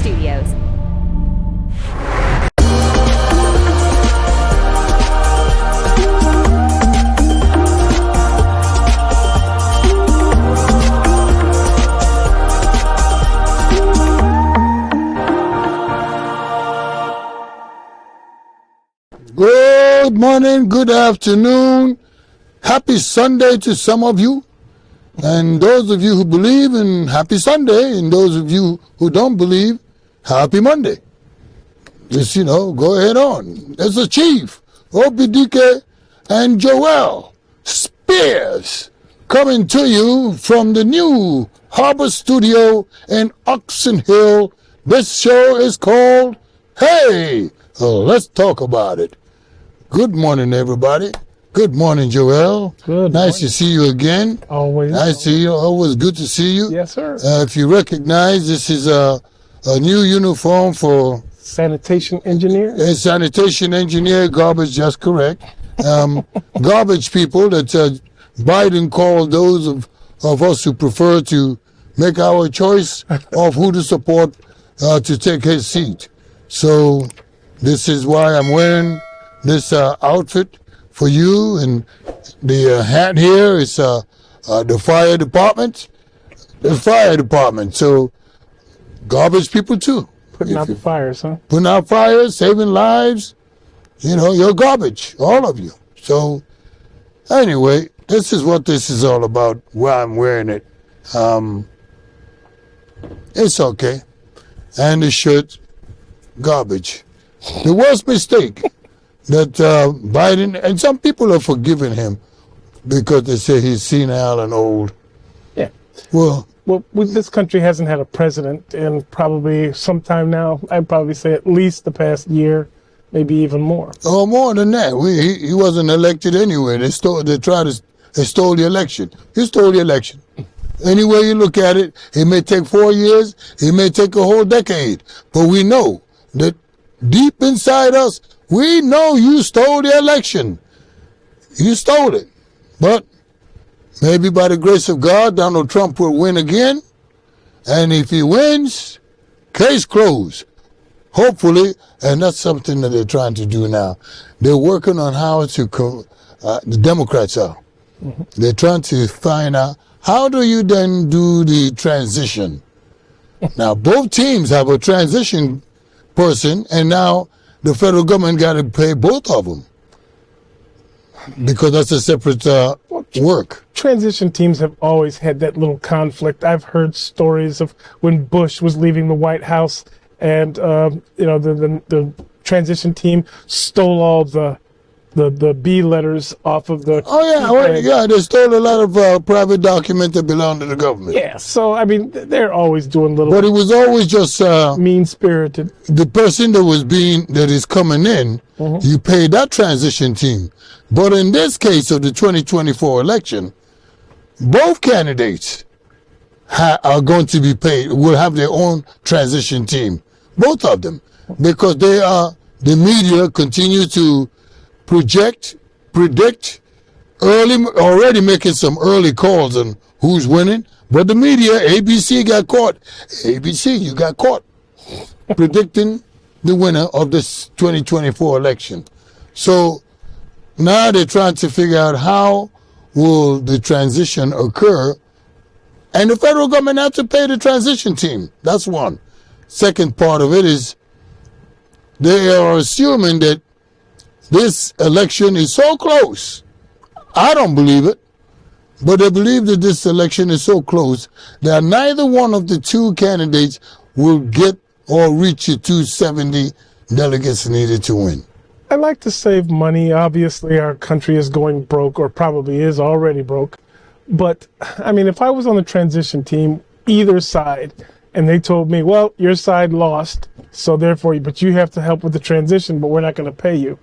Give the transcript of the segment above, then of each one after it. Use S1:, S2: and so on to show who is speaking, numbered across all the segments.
S1: Studios.
S2: Good morning, good afternoon, happy Sunday to some of you, and those of you who believe in happy Sunday, and those of you who don't believe, happy Monday. Just, go ahead on. There's a Chief, OBDK, and Joel Spears coming to you from the new Harbor Studio in Oxon Hill. This show is called Hey, Let's Talk About It. Good morning, everybody. Good morning, Joel.
S3: Good
S2: Nice
S3: morning.
S2: to see you again.
S3: Always.
S2: Nice to see you. Always good to see you.
S3: Yes, sir.
S2: If you recognize, this is a new uniform for
S3: Sanitation engineer.
S2: a sanitation engineer, garbage, just correct. Garbage people that Biden called those of us who prefer to make our choice of who to support to take his seat. So this is why I'm wearing this outfit for you, and the hat here is the fire department. The fire department. So garbage people too.
S3: Putting out the fires, huh?
S2: Putting out fires, saving lives. You're garbage, all of you. So anyway, this is what this is all about, why I'm wearing it. It's okay. And the shirt, garbage. The worst mistake that Biden, and some people are forgiving him because they say he's senile and old.
S3: Yeah.
S2: Well,
S3: This country hasn't had a president in probably some time now. I'd probably say at least the past year, maybe even more.
S2: oh, more than that. He wasn't elected anyway. They stole the election. He stole the election. Any way you look at it, it may take 4 years, it may take a whole decade. But we know that deep inside us, we know you stole the election. You stole it. But maybe by the grace of God, Donald Trump will win again. And if he wins, case closed. Hopefully, and that's something that they're trying to do now. They're working on how to, the Democrats are. Mm-hmm. They're trying to find out, how do you then do the transition? Now, both teams have a transition person, and now the federal government got to pay both of them because that's a separate work.
S3: Transition teams have always had that little conflict. I've heard stories of when Bush was leaving the White House, and the transition team stole all the B letters off of the.
S2: Oh yeah, they stole a lot of private documents that belong to the government.
S3: Yeah, so I mean, they're always doing little.
S2: But it was always just
S3: mean-spirited.
S2: the person that is coming in. Mm-hmm. You pay that transition team. But in this case of the 2024 election, both candidates are going to be paid. Will have their own transition team, both of them, because the media continue to predict early, already making some early calls on who's winning. But the media, ABC got caught. ABC, you got caught predicting the winner of this 2024 election. So now they're trying to figure out how will the transition occur. And the federal government has to pay the transition team. That's one. Second part of it is they are assuming that this election is so close. I don't believe it, but they believe that this election is so close that neither one of the two candidates will get or reach the 270 delegates needed to win.
S3: I like to save money. Obviously, our country is going broke, or probably is already broke. But, I mean, if I was on the transition team, either side, and they told me, well, your side lost, so therefore, but you have to help with the transition, but we're not going to pay you.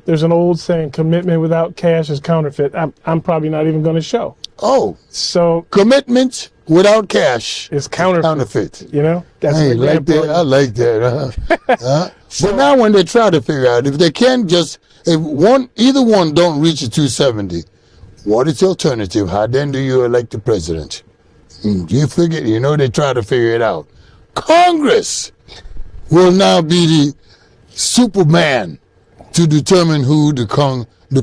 S3: There's an old saying, commitment without cash is counterfeit. I'm probably not even going to show.
S2: Oh,
S3: so
S2: commitment without cash
S3: is counterfeit.
S2: You know,
S3: that's
S2: I like that. I like that. But now when they try to figure out if they can just either one don't reach the 270, what is the alternative? How then do you elect the president? You figure, they try to figure it out. Congress will now be the Superman to determine who the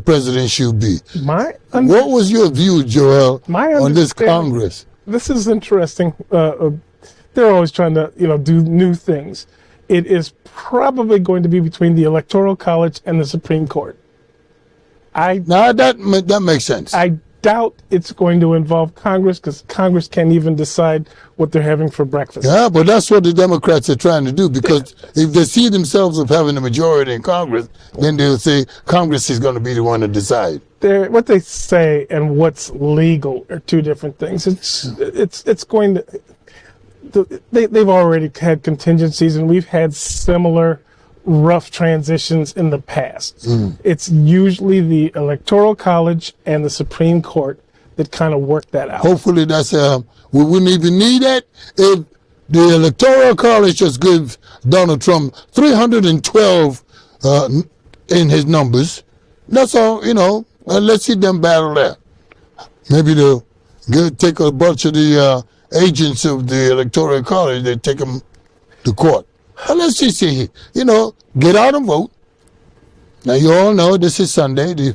S2: president should be. What was your view, Joel, on this Congress?
S3: This is interesting. They're always trying to, do new things. It is probably going to be between the Electoral College and the Supreme Court.
S2: Now that makes sense.
S3: I doubt it's going to involve Congress, because Congress can't even decide what they're having for breakfast.
S2: Yeah, but that's what the Democrats are trying to do, because if they see themselves as having a majority in Congress, then they'll say Congress is going to be the one to decide.
S3: What they say and what's legal are two different things. It's going to. They've already had contingencies, and we've had similar rough transitions in the past. It's usually the Electoral College and the Supreme Court that kind of work that out.
S2: Hopefully that's we wouldn't even need that if the Electoral College just gives Donald Trump 312 in his numbers. That's all, let's see them battle that. Maybe they'll take a bunch of the agents of the Electoral College, they take them to court. And let's just see, get out and vote. Now, you all know this is Sunday, the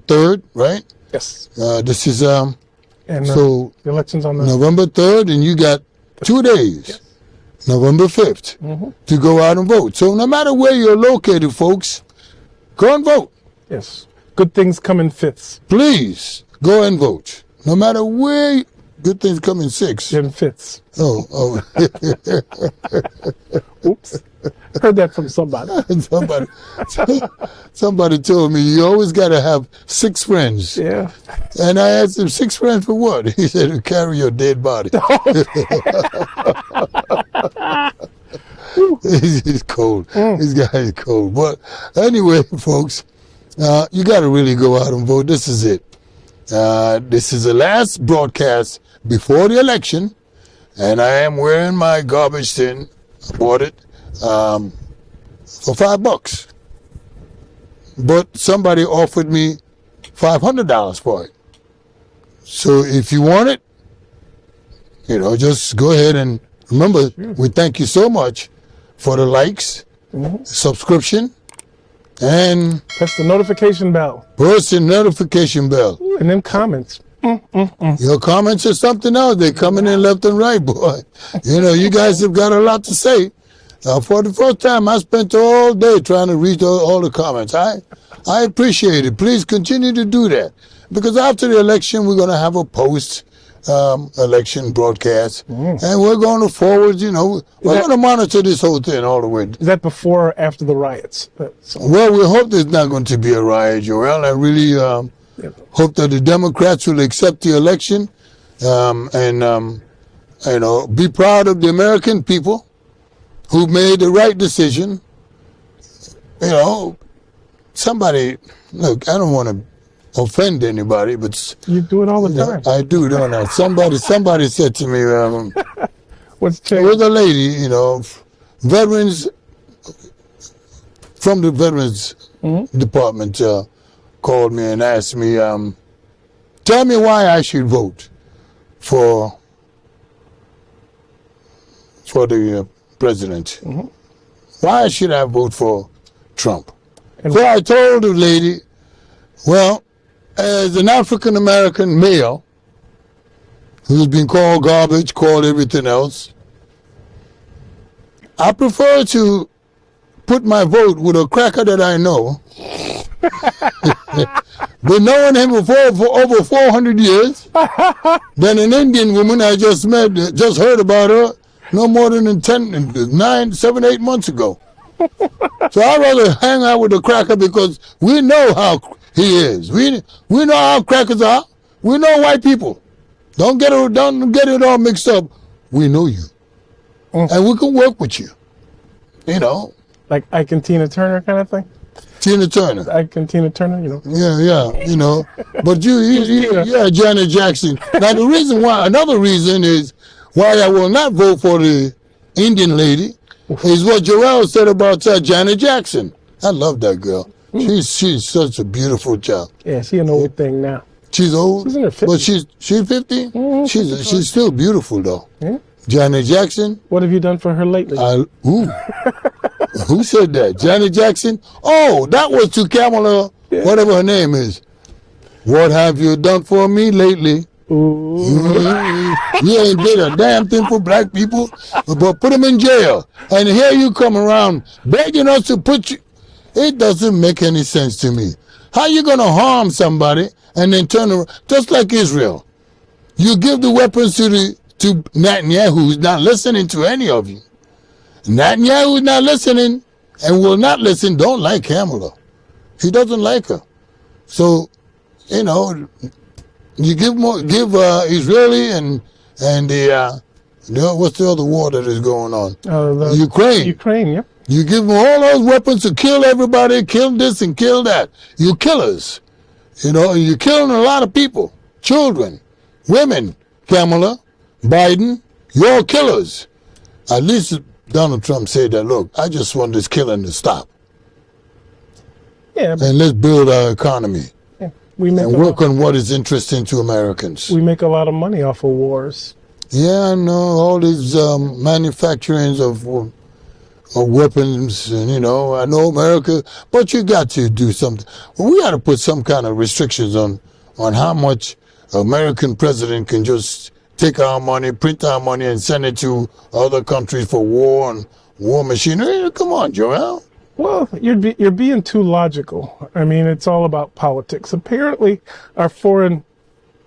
S2: 3rd, right?
S3: Yes.
S2: This is,
S3: so the election's on
S2: November 3rd, and you got 2 days, yes. November 5th, to go out and vote. So no matter where you're located, folks, go and vote.
S3: Yes. Good things come in fifths.
S2: Please, go and vote. No matter where, good things come in sixths.
S3: In fifths.
S2: Oh.
S3: Oops. Heard that from somebody.
S2: Somebody told me you always got to have 6 friends.
S3: Yeah.
S2: And I asked him, 6 friends for what? He said, to carry your dead body. He's cold. This guy is cold. But anyway, folks, you got to really go out and vote. This is it. This is the last broadcast before the election, and I am wearing my garbage tin. I bought it for $5, but somebody offered me $500 for it. So if you want it, just go ahead and remember. We thank you so much for the likes, subscription, and
S3: press the notification bell.
S2: Press the notification bell.
S3: And then comments.
S2: Your comments are something else. They're coming in left and right, boy. You guys have got a lot to say. For the first time, I spent all day trying to read all the comments. I appreciate it. Please continue to do that. Because after the election, we're going to have a post-election broadcast. And we're going to forward, we're going to monitor this whole thing all the way.
S3: Is that before or after the riots?
S2: Well, we hope there's not going to be a riot, Joel. I really hope that the Democrats will accept the election and be proud of the American people who made the right decision. Somebody, look, I don't want to offend anybody, but
S3: you do it all the time.
S2: I do, don't I? Somebody said to me,
S3: what's
S2: there was a lady, veterans from the Veterans Department called me and asked me, tell me why I should vote for the president. Why should I vote for Trump? So I told the lady, well, as an African-American male who's been called garbage, called everything else, I prefer to put my vote with a cracker that I know. Been knowing him for over 400 years. Than an Indian woman I just met, just heard about her no more than 7, 8 months ago. So I'd rather hang out with the cracker because we know how he is. We know how crackers are. We know white people. Don't get it all mixed up. We know you. And we can work with you.
S3: Like Ike and Tina Turner kind of thing?
S2: Tina Turner.
S3: Ike and Tina Turner,
S2: Yeah, But yeah, Janet Jackson. Now another reason is why I will not vote for the Indian lady is what Joel said about Janet Jackson. I love that girl. She's such a beautiful child.
S3: Yeah, she's an old thing now.
S2: She's old?
S3: She's in her 50s.
S2: But she's 50? She's still beautiful, though.
S3: Yeah.
S2: Janet Jackson.
S3: What have you done for her lately?
S2: Who said that? Janet Jackson? Oh, that was to Kamala, whatever her name is. What have you done for me lately?
S3: Ooh.
S2: You ain't did a damn thing for black people, but put them in jail. And here you come around begging us to put you. It doesn't make any sense to me. How you going to harm somebody and then turn around? Just like Israel. You give the weapons to Netanyahu, who's not listening to any of you. Netanyahu is not listening and will not listen, don't like Kamala. He doesn't like her. So, you know, you give Israeli and the what's the other war that is going on? Ukraine.
S3: Ukraine, yeah.
S2: You give them all those weapons to kill everybody, kill this and kill that. You killers. You know, you're killing a lot of people. Children, women, Kamala, Biden, you're all killers. At least Donald Trump said that, look, I just want this killing to stop.
S3: Yeah.
S2: And let's build our economy.
S3: Yeah.
S2: And work on what is interesting to Americans.
S3: We make a lot of money off of wars.
S2: Yeah, I know, all these manufacturings of weapons, and, you know, I know America, but you got to do something. Well, we got to put some kind of restrictions on how much American president can just take our money, print our money, and send it to other countries for war and war machinery. Come on, Joel.
S3: Well, you're being too logical. I mean, it's all about politics. Apparently, our foreign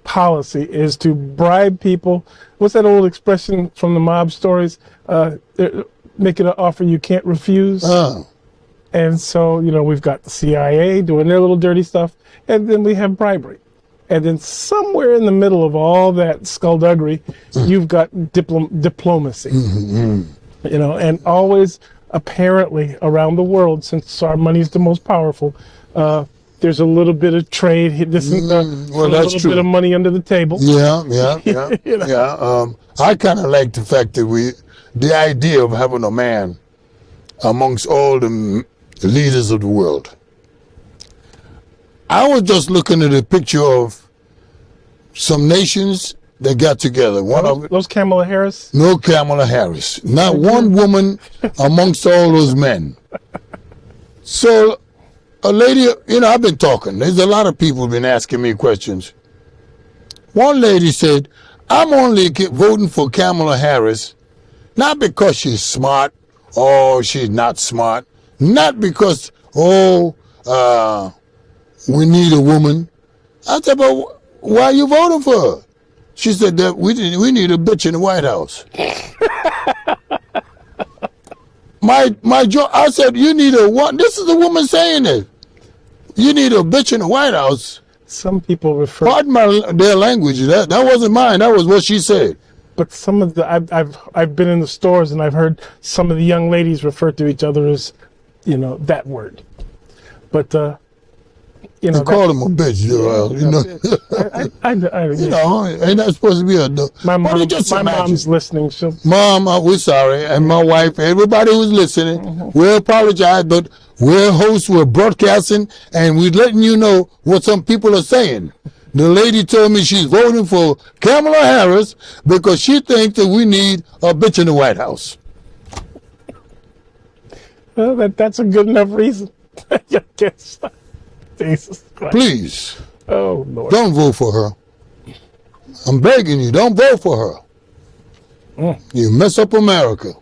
S3: policy is to bribe people. What's that old expression from the mob stories? Make it an offer you can't refuse. And so, you know, we've got the CIA doing their little dirty stuff, and then we have bribery. And then somewhere in the middle of all that skullduggery, you've got diplomacy. Mm-hmm. You know, and always apparently around the world, since our money is the most powerful, there's a little bit of trade. This is a little bit of money under the table.
S2: Yeah.
S3: You know?
S2: Yeah. I kind of like the fact that the idea of having a man amongst all the leaders of the world. I was just looking at a picture of some nations that got together.
S3: Those Kamala Harris?
S2: No Kamala Harris. Not one woman amongst all those men. So a lady, you know, I've been talking. There's a lot of people been asking me questions. One lady said, I'm only voting for Kamala Harris, not because she's smart or she's not smart, not because, we need a woman. I said, but why are you voting for her? She said that we need a bitch in the White House. I said, you need a what? This is the woman saying it. You need a bitch in the White House.
S3: Some people refer.
S2: Pardon their language. That wasn't mine. That was what she said.
S3: But some of the I've been in the stores and I've heard some of the young ladies refer to each other as, you know, that word. But you know,
S2: call him a bitch, Joel. You know, you know, ain't that supposed to be a?
S3: My mom's listening.
S2: Mom, we're sorry, and my wife, everybody who's listening, we apologize, but we're hosts, we're broadcasting, and we're letting you know what some people are saying. The lady told me she's voting for Kamala Harris because she thinks that we need a bitch in the White House.
S3: Well, that's a good enough reason. I guess. Jesus Christ.
S2: Please.
S3: Oh, Lord.
S2: Don't vote for her. I'm begging you, don't vote for her. You mess up America.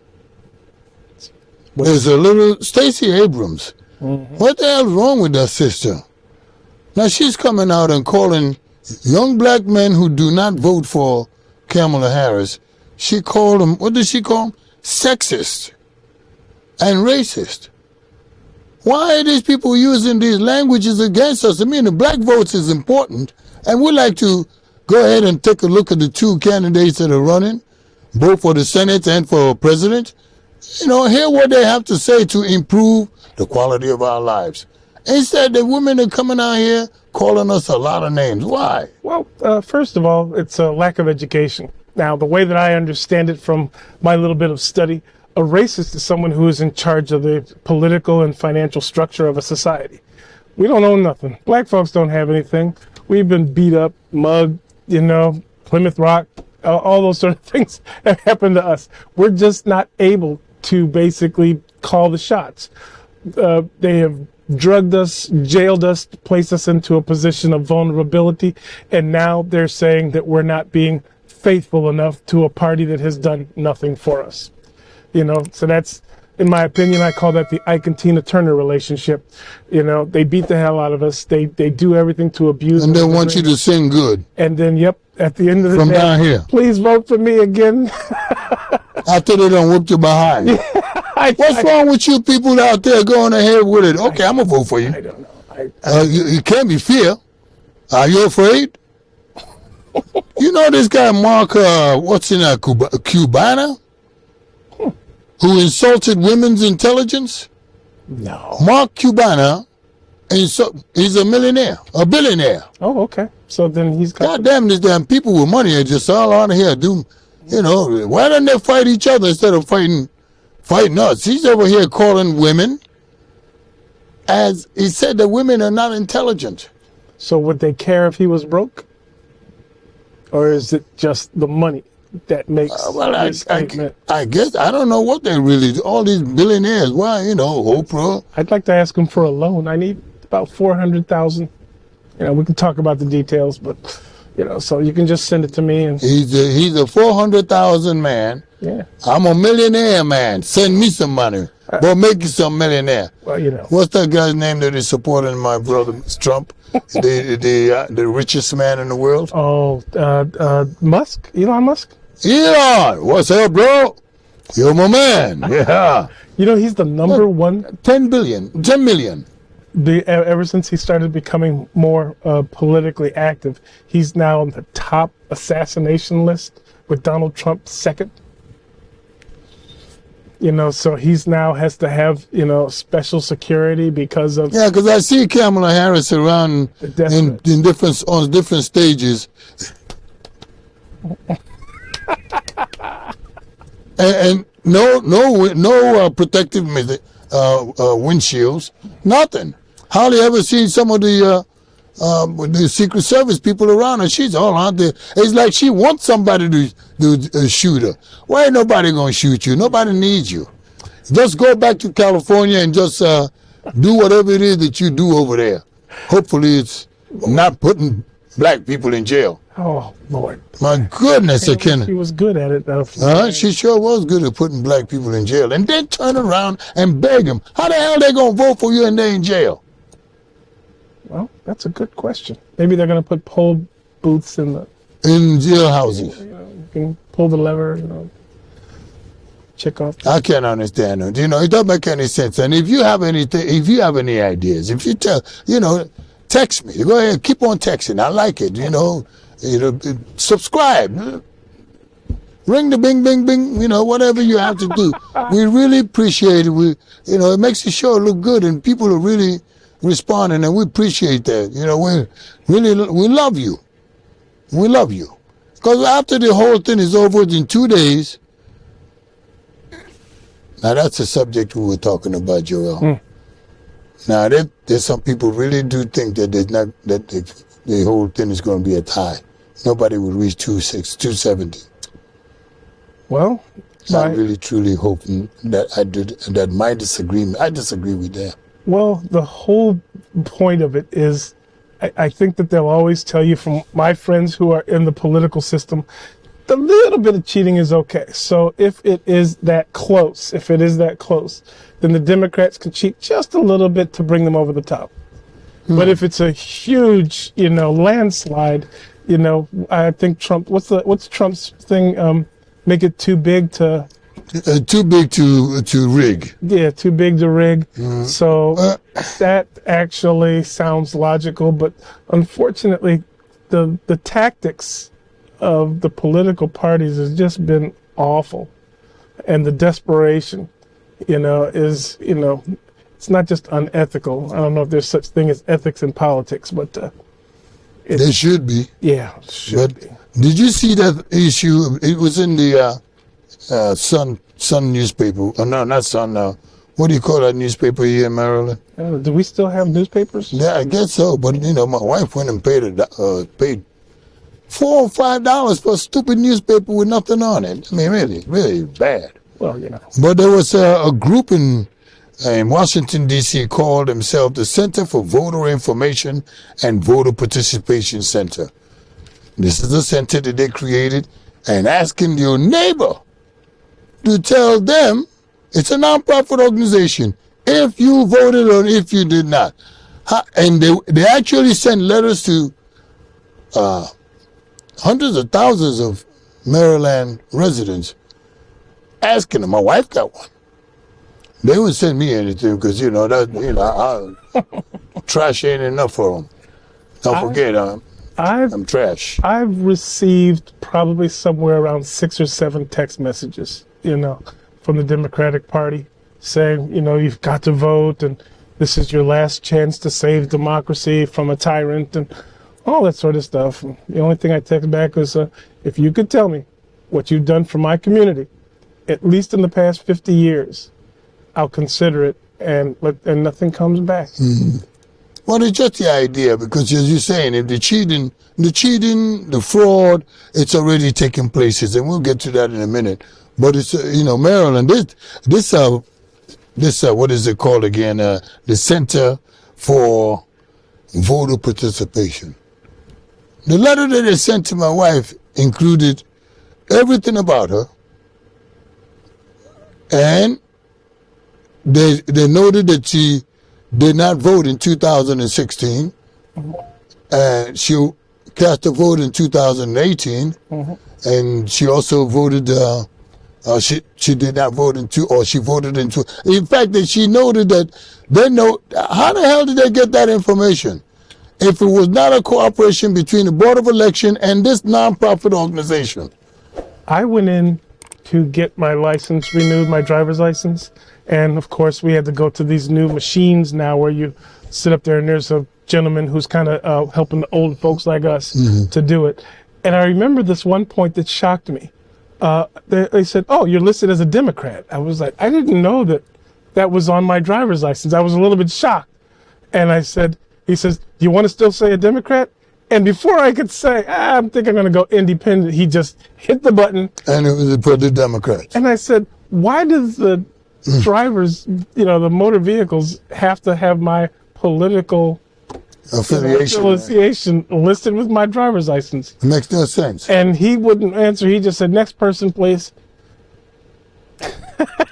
S2: There's a little Stacey Abrams. What the hell's wrong with that sister? Now she's coming out and calling young black men who do not vote for Kamala Harris, she called them, what did she call them? Sexist and racist. Why are these people using these languages against us? I mean, the black votes is important, and we like to go ahead and take a look at the two candidates that are running, both for the Senate and for president. You know, hear what they have to say to improve the quality of our lives. Instead, the women are coming out here calling us a lot of names. Why?
S3: Well, first of all, it's a lack of education. Now, the way that I understand it from my little bit of study, a racist is someone who is in charge of the political and financial structure of a society. We don't own nothing. Black folks don't have anything. We've been beat up, mugged, you know, Plymouth Rock, all those sort of things have happened to us. We're just not able to basically call the shots. They have drugged us, jailed us, placed us into a position of vulnerability, and now they're saying that we're not being faithful enough to a party that has done nothing for us. So that's, in my opinion, I call that the Ike and Tina Turner relationship. They beat the hell out of us. They do everything to abuse us.
S2: And they want you to sing good.
S3: And then, yep, at the end of the
S2: From
S3: day,
S2: down here.
S3: please vote for me again.
S2: After they done whipped you behind. What's wrong with you people out there going ahead with it? Okay, I'm going to vote for you.
S3: I don't know.
S2: You can't be fear. Are you afraid? You know this guy, Mark, what's in that, Cubana? Who insulted women's intelligence?
S3: No.
S2: Mark Cubana, he's a millionaire, a billionaire.
S3: Oh, okay. So then he's got...
S2: God damn, these damn people with money are just all out of here. Why don't they fight each other instead of fighting us? He's over here calling women, as he said that women are not intelligent.
S3: So would they care if he was broke? Or is it just the money that makes this statement?
S2: I guess, I don't know what they really do. All these billionaires, why, Oprah.
S3: I'd like to ask him for a loan. I need about $400,000. We can talk about the details, but, so you can just send it to me. And
S2: He's a 400,000 man.
S3: yeah,
S2: I'm a millionaire man. Send me some money. But make you some millionaire.
S3: well,
S2: What's that guy's name that is supporting my brother Trump? the richest man in the world?
S3: Oh, Musk? Elon Musk?
S2: Elon, what's up, bro? You're my man. Yeah.
S3: He's the number one.
S2: 10 million.
S3: Ever since he started becoming more politically active, he's now on the top assassination list with Donald Trump second. So he's now has to have, special security because of...
S2: Yeah, because I see Kamala Harris around in different stages. and no protective windshields, nothing. Hardly ever seen some of the Secret Service people around her. She's all out there. It's like she wants somebody to shoot her. Why ain't nobody gonna shoot you? Nobody needs you. Just go back to California and just do whatever it is that you do over there. Hopefully it's not putting black people in jail.
S3: Oh, Lord.
S2: My goodness,
S3: She was good at it, though.
S2: She sure was good at putting black people in jail. And then turn around and beg them. How the hell they gonna vote for you and they in jail?
S3: Well, that's a good question. Maybe they're going to put poll booths in
S2: jailhouses.
S3: You can pull the lever, check off.
S2: I can't understand it. It doesn't make any sense. And if you have any ideas, if you text me. Go ahead, keep on texting. I like it. Subscribe. Ring the bing, bing, bing. Whatever you have to do. We really appreciate it. It makes the show look good, and people are really responding, and we appreciate that. We love you. We love you. Because after the whole thing is over in 2 days, now that's the subject we were talking about, Joel. Now there's some people really do think that the whole thing is going to be a tie. Nobody will reach 270.
S3: Well,
S2: I'm really truly hoping that I disagree with that.
S3: Well, the whole point of it is, I think that they'll always tell you, from my friends who are in the political system, the little bit of cheating is okay. So if it is that close, then the Democrats can cheat just a little bit to bring them over the top. But if it's a huge, landslide, I think Trump. What's Trump's thing? Make it too big to.
S2: Too big to rig.
S3: Yeah, too big to rig. So that actually sounds logical, but unfortunately, the tactics of the political parties has just been awful, and the desperation, is it's not just unethical. I don't know if there's such thing as ethics in politics, but
S2: there should be.
S3: Yeah, should be.
S2: Did you see that issue? It was in the Sun newspaper. Oh, no, not Sun. What do you call that newspaper here in Maryland?
S3: Do we still have newspapers?
S2: Yeah, I guess so. But my wife went and paid $4 or $5 for a stupid newspaper with nothing on it. I mean, really, really bad.
S3: Well, you know.
S2: But there was a group in Washington, D.C. called themselves the Center for Voter Information and Voter Participation Center. This is a center that they created, and asking your neighbor to tell them, it's a nonprofit organization, if you voted or if you did not. And they actually sent letters to hundreds of thousands of Maryland residents asking them. My wife got one. They wouldn't send me anything because, trash ain't enough for them. Don't forget, I'm trash.
S3: I've received probably somewhere around 6 or 7 text messages, from the Democratic Party saying, you've got to vote and this is your last chance to save democracy from a tyrant and all that sort of stuff. The only thing I text back was, if you could tell me what you've done for my community, at least in the past 50 years, I'll consider it, and nothing comes back.
S2: Mm-hmm. Well, it's just the idea, because as you're saying, if the cheating, the fraud, it's already taking places, and we'll get to that in a minute. But it's, Maryland, this what is it called again? The Center for Voter Participation. The letter that they sent to my wife included everything about her, and they noted that she did not vote in 2016, and she cast a vote in 2018, and she also voted. She did not vote she voted in two. In fact, that she noted that how the hell did they get that information? If it was not a cooperation between the Board of Election and this nonprofit organization.
S3: I went in to get my license renewed, my driver's license. And of course, we had to go to these new machines now where you sit up there and there's a gentleman who's kind of helping the old folks like us to do it. And I remember this one point that shocked me. They said, "Oh, you're listed as a Democrat." I was like, I didn't know that was on my driver's license. I was a little bit shocked. And he says, "Do you want to still say a Democrat?" And before I could say, I'm thinking I'm going to go independent, he just hit the button.
S2: And it was for the Democrats.
S3: And I said, why does the drivers, the motor vehicles have to have my political affiliation listed with my driver's license?
S2: It makes no sense.
S3: And he wouldn't answer. He just said, "Next person, please."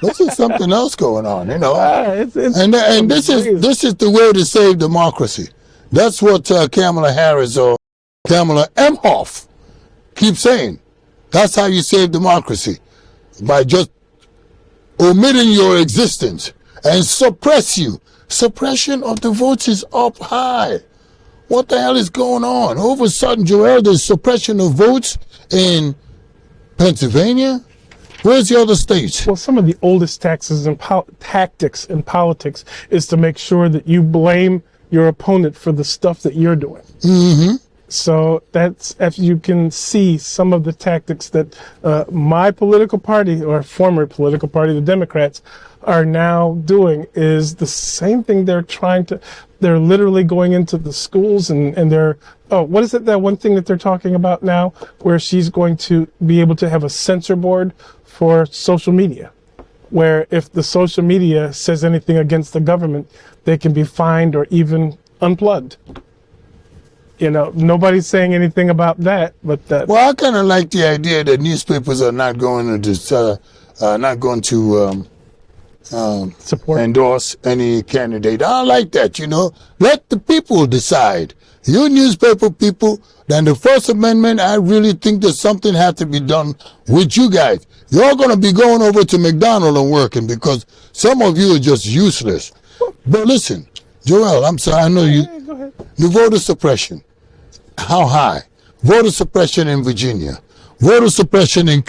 S2: This is something else going on,
S3: It's
S2: and this is the way to save democracy. That's what Kamala Harris or Kamala Emhoff keeps saying. That's how you save democracy, by just omitting your existence and suppress you. Suppression of the votes is up high. What the hell is going on? All of a sudden, Joel, there's suppression of votes in Pennsylvania. Where's the other states?
S3: Well, some of the oldest tactics in politics is to make sure that you blame your opponent for the stuff that you're doing.
S2: Mm-hmm.
S3: So that's, if you can see some of the tactics that my political party, or former political party, the Democrats, are now doing, is the same thing. They're literally going into the schools and they're, what is it, that one thing that they're talking about now, where she's going to be able to have a censor board for social media, where if the social media says anything against the government, they can be fined or even unplugged. Nobody's saying anything about that, but that.
S2: Well, I kind of like the idea that newspapers are not going to
S3: support,
S2: endorse any candidate. I like that. Let the people decide. You newspaper people, then the First Amendment, I really think that something has to be done with you guys. You're going to be going over to McDonald's and working because some of you are just useless. But listen, Joel, I'm sorry, I know you.
S3: Go ahead.
S2: The voter suppression, how high? Voter suppression in Virginia. Voter suppression in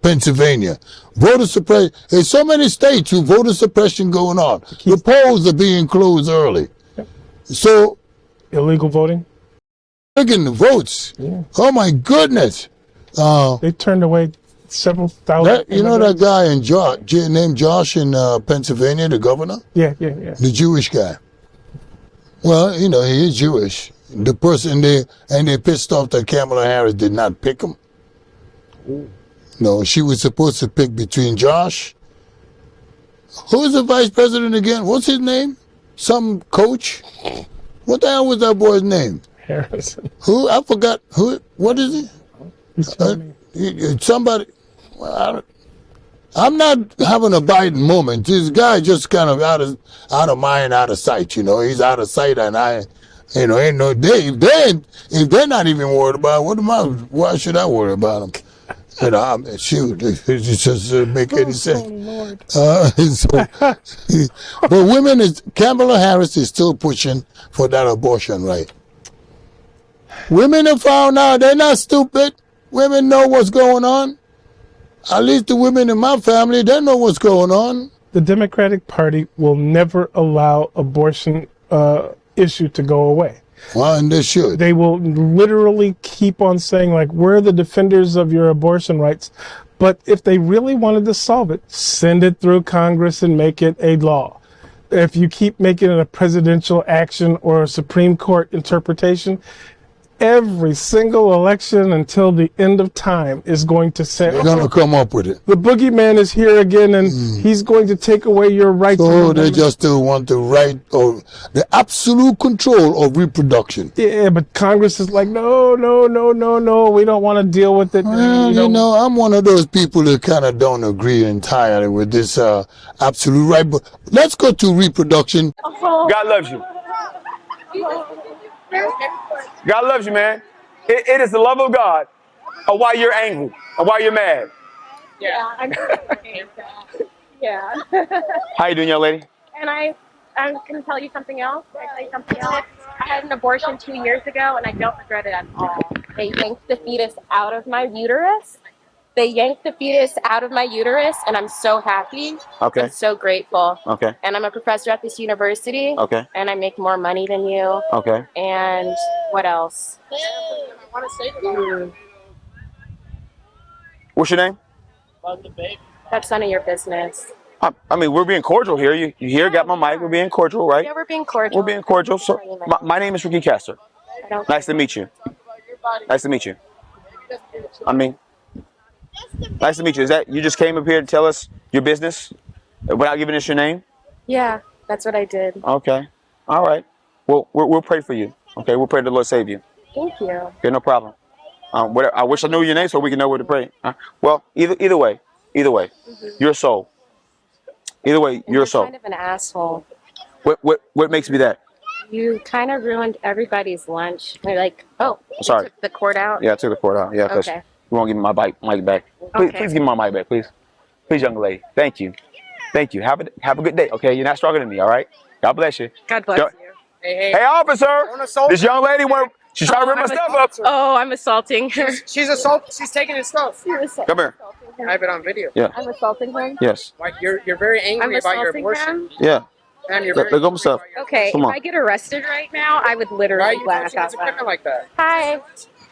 S2: Pennsylvania. Voter suppression. There's so many states with voter suppression going on. The polls are being closed early.
S3: Yep.
S2: So.
S3: Illegal voting?
S2: Taking the votes. Yeah. Oh my goodness.
S3: They turned away several thousand.
S2: That guy named Josh in Pennsylvania, the governor?
S3: Yeah.
S2: The Jewish guy. Well, he is Jewish. the person they pissed off that Kamala Harris did not pick him. No, she was supposed to pick between Josh. Who's the vice president again? What's his name? Some coach? What the hell was that boy's name?
S3: Harrison.
S2: Who? I forgot. Who? What is it?
S3: He's funny.
S2: Somebody. Well, I'm not having a Biden moment. This guy just kind of out of mind, out of sight. You know, he's out of sight, and ain't no if they're not even worried about it, what am I? Why should I worry about them? You know, shoot, it just doesn't make any sense. But Kamala Harris is still pushing for that abortion right. Women have found out they're not stupid. Women know what's going on. At least the women in my family, they know what's going on.
S3: The Democratic Party will never allow abortion issue to go away.
S2: Well, and they should.
S3: They will literally keep on saying, like, we're the defenders of your abortion rights. But if they really wanted to solve it, send it through Congress and make it a law. If you keep making it a presidential action or a Supreme Court interpretation, every single election until the end of time is going to say,
S2: they're going to come up with it.
S3: The boogeyman is here again, and he's going to take away your rights.
S2: So they just still want the right or the absolute control of reproduction.
S3: Yeah, but Congress is like, no, we don't want to deal with it.
S2: Well, you know, I'm one of those people that kind of don't agree entirely with this absolute right. But let's go to reproduction.
S1: God loves you. God loves you, man. It is the love of God of why you're angry, or why you're mad.
S4: Yeah, I'm yeah.
S1: How you doing, young lady?
S4: And I can tell you something else. Can I tell you something else? I had an abortion 2 years ago, and I don't regret it at all. They yanked the fetus out of my uterus. And I'm so happy.
S1: Okay.
S4: I'm so grateful.
S1: Okay.
S4: And I'm a professor at this university.
S1: Okay.
S4: And I make more money than you.
S1: Okay.
S4: And what else? I want to say that.
S1: What's your name?
S4: That's none of your business.
S1: I mean, we're being cordial here. You here got my mic. We're being cordial, right?
S4: Yeah, we're being cordial.
S1: We're being cordial. So, my name is Ricky Castor. Nice to meet you. Nice to meet you. I mean, nice to meet you. Is that you just came up here to tell us your business without giving us your name?
S4: Yeah, that's what I did.
S1: Okay. All right. Well, we'll pray for you. Okay, we'll pray the Lord save you.
S4: Thank you.
S1: Okay, no problem. I wish I knew your name so we can know where to pray. Well, either way, you're a soul. Either way, you're a soul.
S4: Kind of an asshole.
S1: What makes me that?
S4: You kind of ruined everybody's lunch. They're like, oh,
S1: Sorry.
S4: You took the cord out.
S1: Yeah, I took the cord out. Yeah, because
S4: Okay.
S1: you won't give me my mic back. Please give me my mic back, please. Please, young lady. Thank you. Thank you. Have a good day. Okay, you're not stronger than me. All right. God bless you.
S4: God bless
S1: Yo-
S4: you. Hey.
S1: Hey, officer! This young lady she's trying to rip my stuff up.
S4: Oh, I'm assaulting her.
S5: She's taking his stuff.
S1: Come here.
S5: I have it on video.
S1: Yeah.
S4: I'm assaulting him.
S1: Yes.
S5: Like you're very
S4: I'm
S5: angry about your
S4: assaulting
S5: abortion.
S4: him.
S1: Yeah.
S5: And you're
S1: Look
S5: very
S1: up stuff.
S4: Okay,
S1: Come
S4: if
S1: on.
S4: I get arrested right now, I would literally
S5: Why are you
S4: laugh
S5: touching
S4: out
S5: his equipment
S4: loud.
S5: like that?
S4: Hi.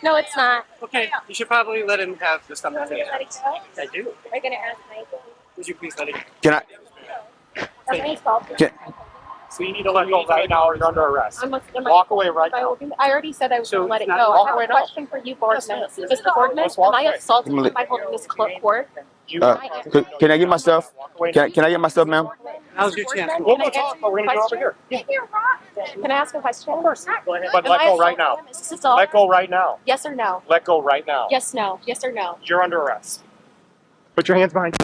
S4: No, it's not.
S6: Okay, you should probably let him have the stuff.
S4: You want me to let it go?
S6: I do.
S4: Are you gonna ask Michael?
S6: Would you please let it go?
S1: Can I?
S4: Am I assaulting?
S1: Can,
S6: So you need to let go right now or you're under arrest.
S4: Am
S6: Walk away right
S4: I
S6: now.
S4: already said I was
S6: So
S4: going to let it
S6: it's not-
S4: go.
S6: walk
S4: I have
S6: away
S4: a
S6: now.
S4: question for you, Boardman.
S6: Yes, ma'am.
S4: Mr. Boardman,
S6: Let's walk
S4: am I
S6: away.
S4: assaulting
S1: Come
S4: you
S1: on.
S4: by holding this cord?
S6: You
S1: can I get my stuff?
S6: walk away.
S1: Can I get my stuff, ma'am?
S6: Now's your chance.
S4: Can
S6: We'll
S4: I
S6: go
S4: answer
S6: talk, but we're gonna
S4: your
S6: go over here.
S4: question? Can I ask a question? Of
S6: course. Go ahead. But
S4: Am
S6: let
S4: I
S6: go right
S4: assaulting
S6: now.
S4: him? Is this assault?
S6: Let go right now.
S4: Yes or no?
S6: Let go right now.
S4: Yes, no. Yes or no?
S6: You're under arrest. Put your hands behind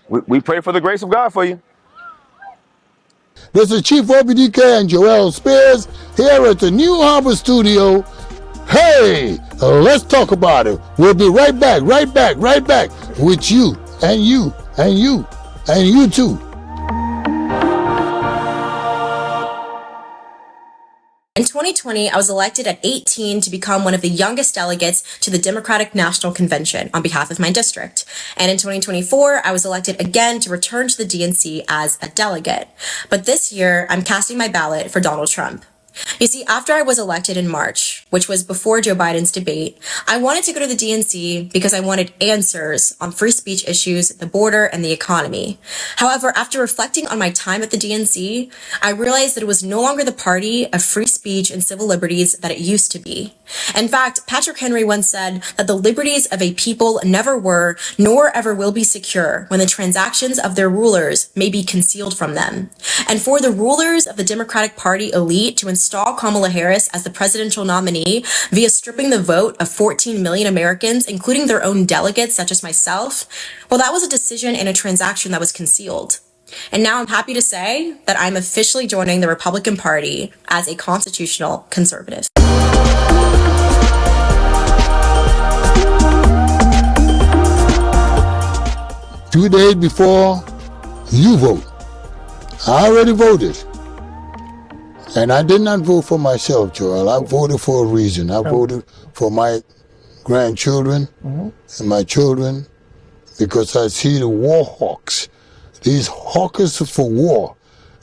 S6: you.
S1: We pray for the grace of God for you.
S2: This is Chief OBDK and Joel Spears here at the New Harbor Studio. Hey, let's talk about it. We'll be right back with you and you and you and you too.
S7: In 2020, I was elected at 18 to become one of the youngest delegates to the Democratic National Convention on behalf of my district. And in 2024, I was elected again to return to the DNC as a delegate. But this year, I'm casting my ballot for Donald Trump. You see, after I was elected in March, which was before Joe Biden's debate, I wanted to go to the DNC because I wanted answers on free speech issues, the border, and the economy. However, after reflecting on my time at the DNC, I realized that it was no longer the party of free speech and civil liberties that it used to be. In fact, Patrick Henry once said that the liberties of a people never were, nor ever will be secure when the transactions of their rulers may be concealed from them. And for the rulers of the Democratic Party elite to install Kamala Harris as the presidential nominee via stripping the vote of 14 million Americans, including their own delegates such as myself, well, that was a decision and a transaction that was concealed. And now I'm happy to say that I'm officially joining the Republican Party as a constitutional conservative.
S2: 2 days before you vote, I already voted. And I did not vote for myself, Joel. I voted for a reason. I voted for my grandchildren and my children because I see the war hawks, these hawkers for war.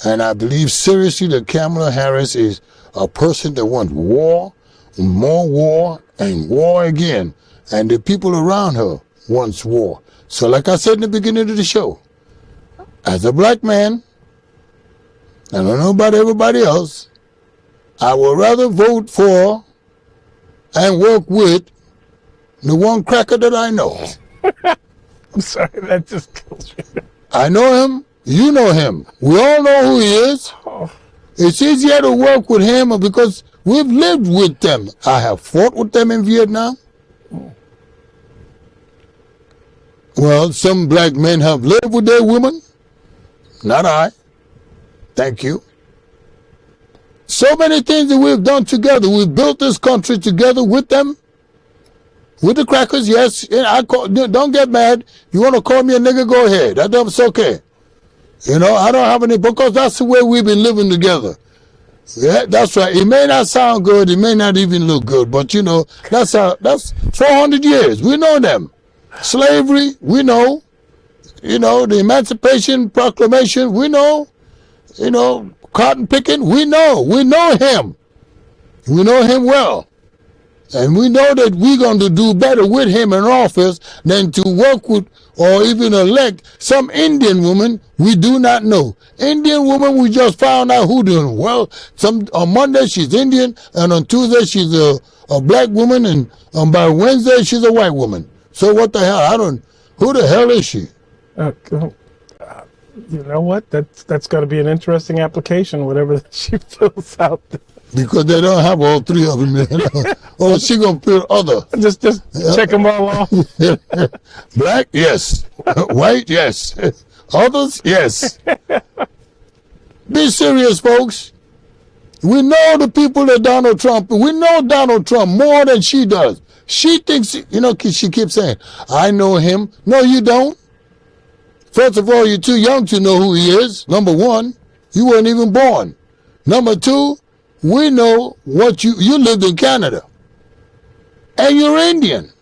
S2: And I believe seriously that Kamala Harris is a person that wants war, more war, and war again. And the people around her wants war. So like I said in the beginning of the show, as a black man, I don't know about everybody else, I would rather vote for and work with the one cracker that I know.
S3: I'm sorry, that just kills me.
S2: I know him. You know him. We all know who he is. It's easier to work with him because we've lived with them. I have fought with them in Vietnam. Well, some black men have lived with their women. Not I. Thank you. So many things that we've done together. We've built this country together with them. With the crackers, yes. Don't get mad. You want to call me a nigga, go ahead. That's okay. You know, I don't have any, because that's the way we've been living together. Yeah, that's right. It may not sound good. It may not even look good. But, you know, that's 400 years. We know them. Slavery, we know. You know, the Emancipation Proclamation, we know. You know, cotton picking, we know. We know him. We know him well. And we know that we're going to do better with him in office than to work with or even elect some Indian woman we do not know. Indian woman, we just found out who doing well. On Monday she's Indian, and on Tuesday she's a black woman, and by Wednesday she's a white woman. So what the hell? Who the hell is she?
S3: You know what? That's got to be an interesting application, whatever she fills out.
S2: Because they don't have all three of them. Or she gonna fill other.
S3: Just check them all off.
S2: Black, yes. White, yes. Others, yes. Be serious, folks. We know the people that Donald Trump. We know Donald Trump more than she does. She thinks, you know, she keeps saying, I know him. No, you don't. First of all, you're too young to know who he is. Number one, you weren't even born. Number two, we know what you lived in Canada. And you're Indian.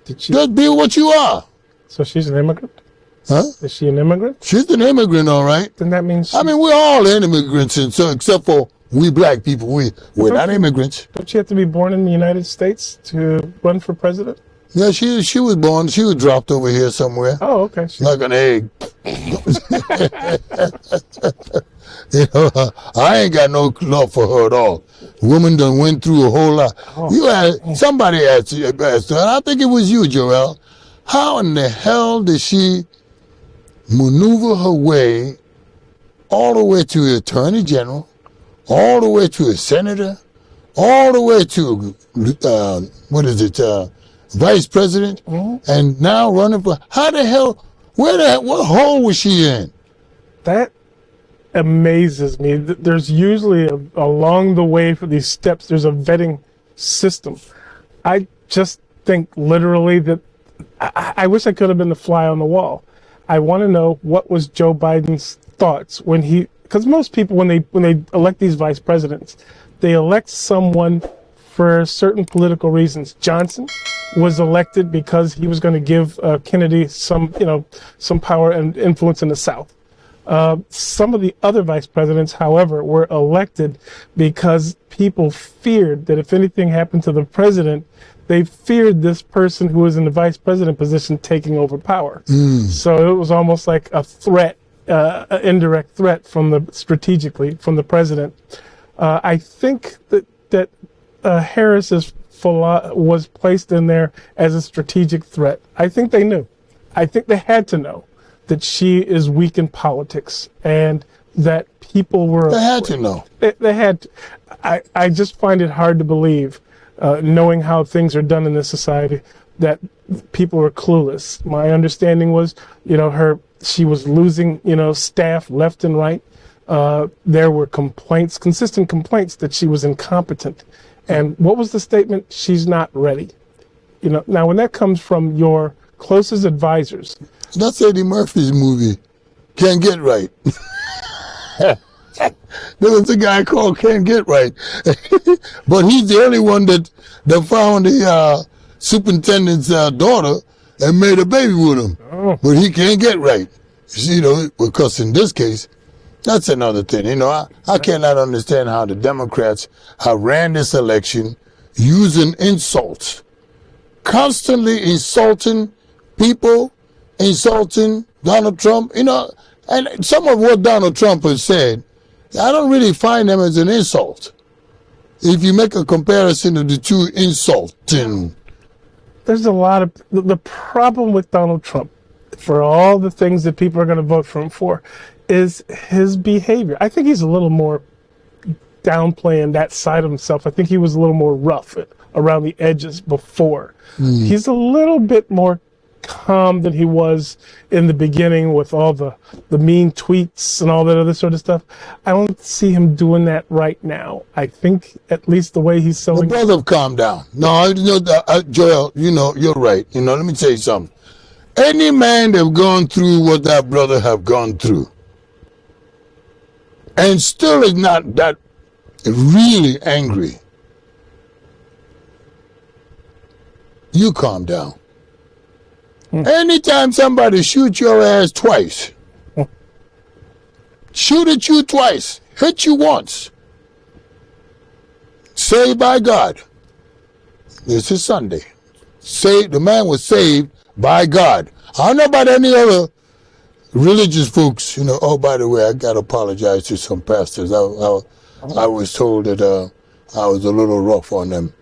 S2: Just be what you are.
S3: So she's an immigrant?
S2: Huh?
S3: Is she an immigrant?
S2: She's an immigrant, all right.
S3: Then that means
S2: we're all immigrants, and so except for we black people, we're not immigrants.
S3: Don't you have to be born in the United States to run for president?
S2: Yeah, she was born. She was dropped over here somewhere.
S3: Oh, okay.
S2: Like an egg. You know, I ain't got no love for her at all. Woman done went through a whole lot. Somebody asked her, and I think it was you, Joel. How in the hell did she maneuver her way all the way to the Attorney General, all the way to a senator, all the way to Vice President, and now running for? How the hell? What hole was she in?
S3: That amazes me. There's usually along the way for these steps, there's a vetting system. I just think literally that I wish I could have been the fly on the wall. I want to know what was Joe Biden's thoughts because most people when they elect these vice presidents, they elect someone for certain political reasons. Johnson was elected because he was going to give Kennedy some power and influence in the South. Some of the other vice presidents, however, were elected because people feared that if anything happened to the president, they feared this person who was in the vice president position taking over power. So it was almost like a threat, an indirect threat strategically from the president. I think that Harris was placed in there as a strategic threat. I think they knew. I think they had to know that she is weak in politics and that people were.
S2: They had to know.
S3: They had to. I just find it hard to believe, knowing how things are done in this society, that people were clueless. My understanding was, she was losing, staff left and right. There were complaints, consistent complaints that she was incompetent. And what was the statement? She's not ready. Now when that comes from your closest advisors.
S2: That's Eddie Murphy's movie, Can't Get Right. There was a guy called Can't Get Right. But he's the only one that found the superintendent's daughter and made a baby with him.
S3: Oh.
S2: But he can't get right. Because in this case, that's another thing. I cannot understand how the Democrats have ran this election using insults, constantly insulting people, insulting Donald Trump, and some of what Donald Trump has said, I don't really find them as an insult. If you make a comparison of the two insulting.
S3: There's a lot of, the problem with Donald Trump, for all the things that people are going to vote for him for, is his behavior. I think he's a little more downplaying that side of himself. I think he was a little more rough around the edges before. He's a little bit more calm than he was in the beginning with all the mean tweets and all that other sort of stuff. I don't see him doing that right now. I think at least the way he's selling.
S2: The brother, calm down. No, Joel, you're right. Let me tell you something. Any man that have gone through what that brother have gone through and still is not that really angry, you calm down. Anytime somebody shoots your ass twice, shoot at you twice, hit you once, saved by God. This is Sunday. The man was saved by God. I don't know about any other religious folks. Oh, by the way, I got to apologize to some pastors. I was told that I was a little rough on them.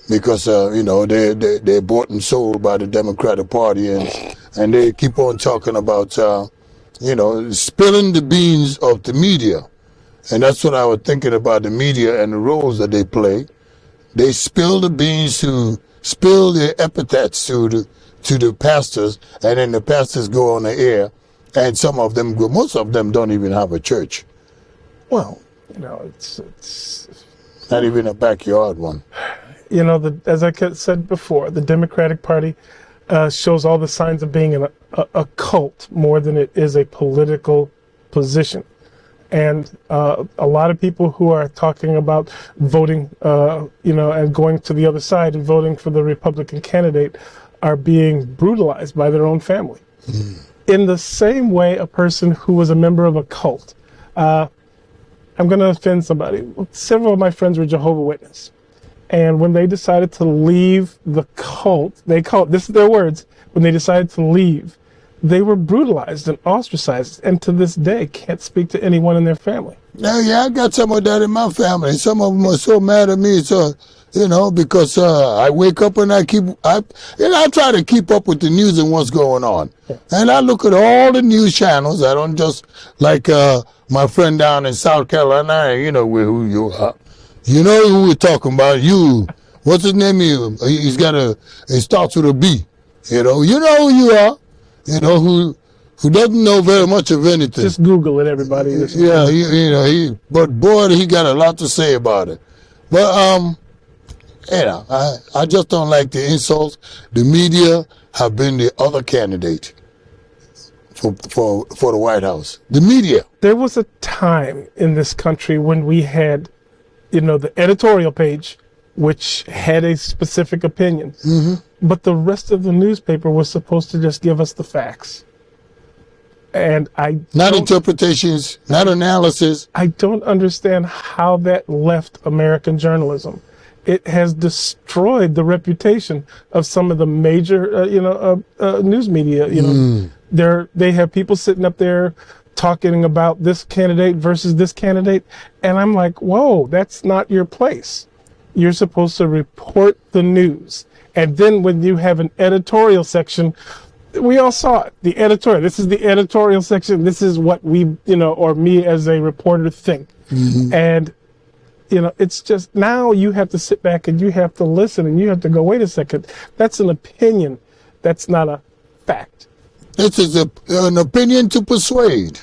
S2: Because, they're bought and sold by the Democratic Party and they keep on talking about, spilling the beans of the media. And that's what I was thinking about the media and the roles that they play. They spill the beans to spill their epithets to the pastors, and then the pastors go on the air, and most of them don't even have a church.
S3: Well, it's
S2: not even a backyard one.
S3: As I said before, the Democratic Party shows all the signs of being a cult more than it is a political position. And a lot of people who are talking about voting, and going to the other side and voting for the Republican candidate are being brutalized by their own family. In the same way, a person who was a member of a cult, I'm going to offend somebody. Several of my friends were Jehovah's Witnesses. And when they decided to leave the cult, this is their words, when they decided to leave, they were brutalized and ostracized, and to this day can't speak to anyone in their family.
S2: Yeah, I got some of that in my family. Some of them are so mad at me, because I wake up and I try to keep up with the news and what's going on. Yeah. And I look at all the news channels. I don't just like my friend down in South Carolina, who you are. You know who we're talking about. What's his name? It starts with a B. You know who you are. Who doesn't know very much of anything.
S3: Just Google it, everybody.
S2: Yeah, but boy, he got a lot to say about it. But I just don't like the insults. The media have been the other candidate for the White House. The media.
S3: There was a time in this country when we had, the editorial page, which had a specific opinion. Mm-hmm. But the rest of the newspaper was supposed to just give us the facts. And
S2: Not interpretations, not analysis.
S3: I don't understand how that left American journalism. It has destroyed the reputation of some of the major, news media. They have people sitting up there talking about this candidate versus this candidate, and I'm like, whoa, that's not your place. You're supposed to report the news, and then when you have an editorial section, we all saw it. The editorial. This is the editorial section. This is what we, or me as a reporter think. And, it's just now you have to sit back and you have to listen and you have to go, wait a second. That's an opinion. That's not a fact.
S2: This is an opinion to persuade.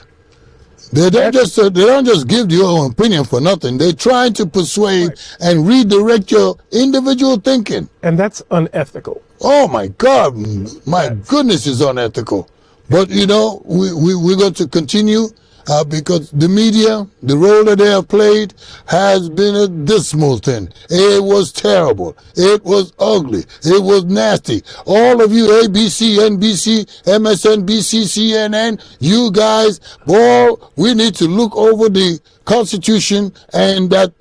S2: They don't just give your own opinion for nothing. They're trying to persuade and redirect your individual thinking.
S3: And that's unethical.
S2: Oh my God, my goodness, is unethical. But we're going to continue because the media, the role that they have played, has been a dismal thing. It was terrible. It was ugly. It was nasty. All of you, ABC, NBC, MSNBC, CNN, you guys, boy, we need to look over the Constitution and that.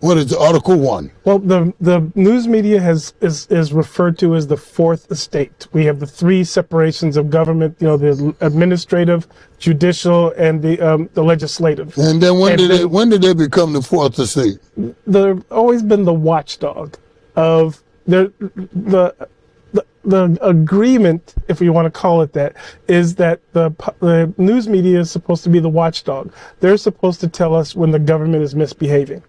S2: What is it, Article 1?
S3: Well, the news media is referred to as the fourth estate. We have the three separations of government, the administrative, judicial, and the legislative.
S2: And then when did they become the fourth estate?
S3: They've always been the watchdog of the agreement, if you want to call it that, is that the news media is supposed to be the watchdog. They're supposed to tell us when the government is misbehaving.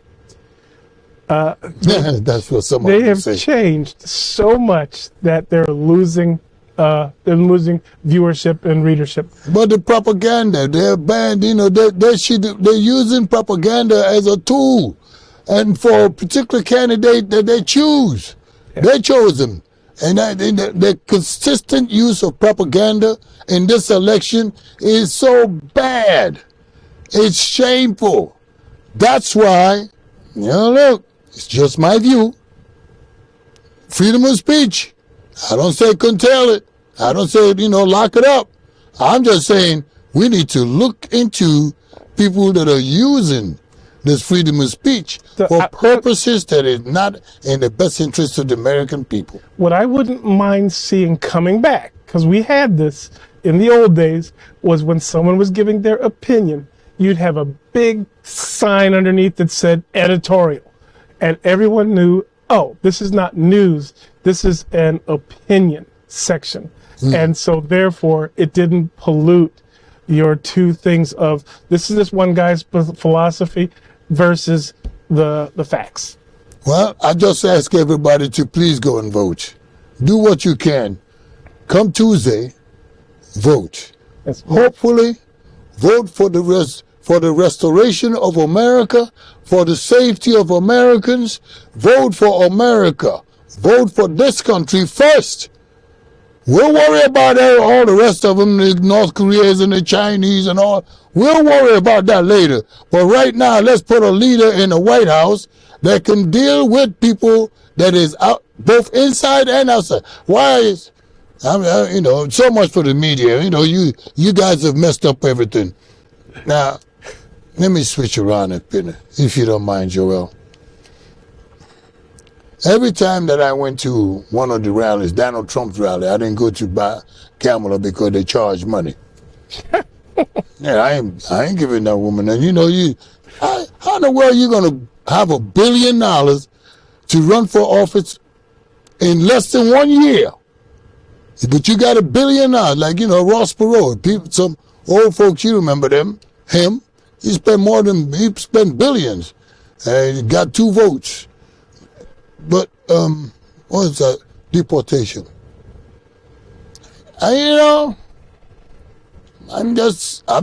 S2: That's what someone
S3: they have
S2: say.
S3: changed so much that they're losing viewership and readership.
S2: But the propaganda, they're banned. They're using propaganda as a tool, and for a particular candidate that they choose, they chose them. And the consistent use of propaganda in this election is so bad. It's shameful. That's why, look. It's just my view. Freedom of speech. I don't say curtail it. I don't say, lock it up. I'm just saying we need to look into people that are using this freedom of speech for purposes that is not in the best interest of the American people.
S3: What I wouldn't mind seeing coming back, because we had this in the old days, was when someone was giving their opinion, you'd have a big sign underneath that said editorial. And everyone knew, oh, this is not news. This is an opinion section. And so therefore, it didn't pollute your two things of this is this one guy's philosophy versus the facts.
S2: Well, I just ask everybody to please go and vote. Do what you can. Come Tuesday, vote.
S3: Yes.
S2: Hopefully, vote for the restoration of America, for the safety of Americans. Vote for America. Vote for this country first. We'll worry about all the rest of them, the North Koreans and the Chinese and all. We'll worry about that later. But right now, let's put a leader in the White House that can deal with people that is out, both inside and outside. Why is, so much for the media. You guys have messed up everything. Now, let me switch around a bit, if you don't mind, Joel. Every time that I went to one of the rallies, Donald Trump's rally, I didn't go to Kamala because they charge money. I ain't giving that woman. And how in the world are you going to have $1 billion to run for office in less than 1 year? But you got $1 billion, like Ross Perot. Some old folks, you remember him. He spent billions, and he got 2 votes. But what is that? Deportation. I've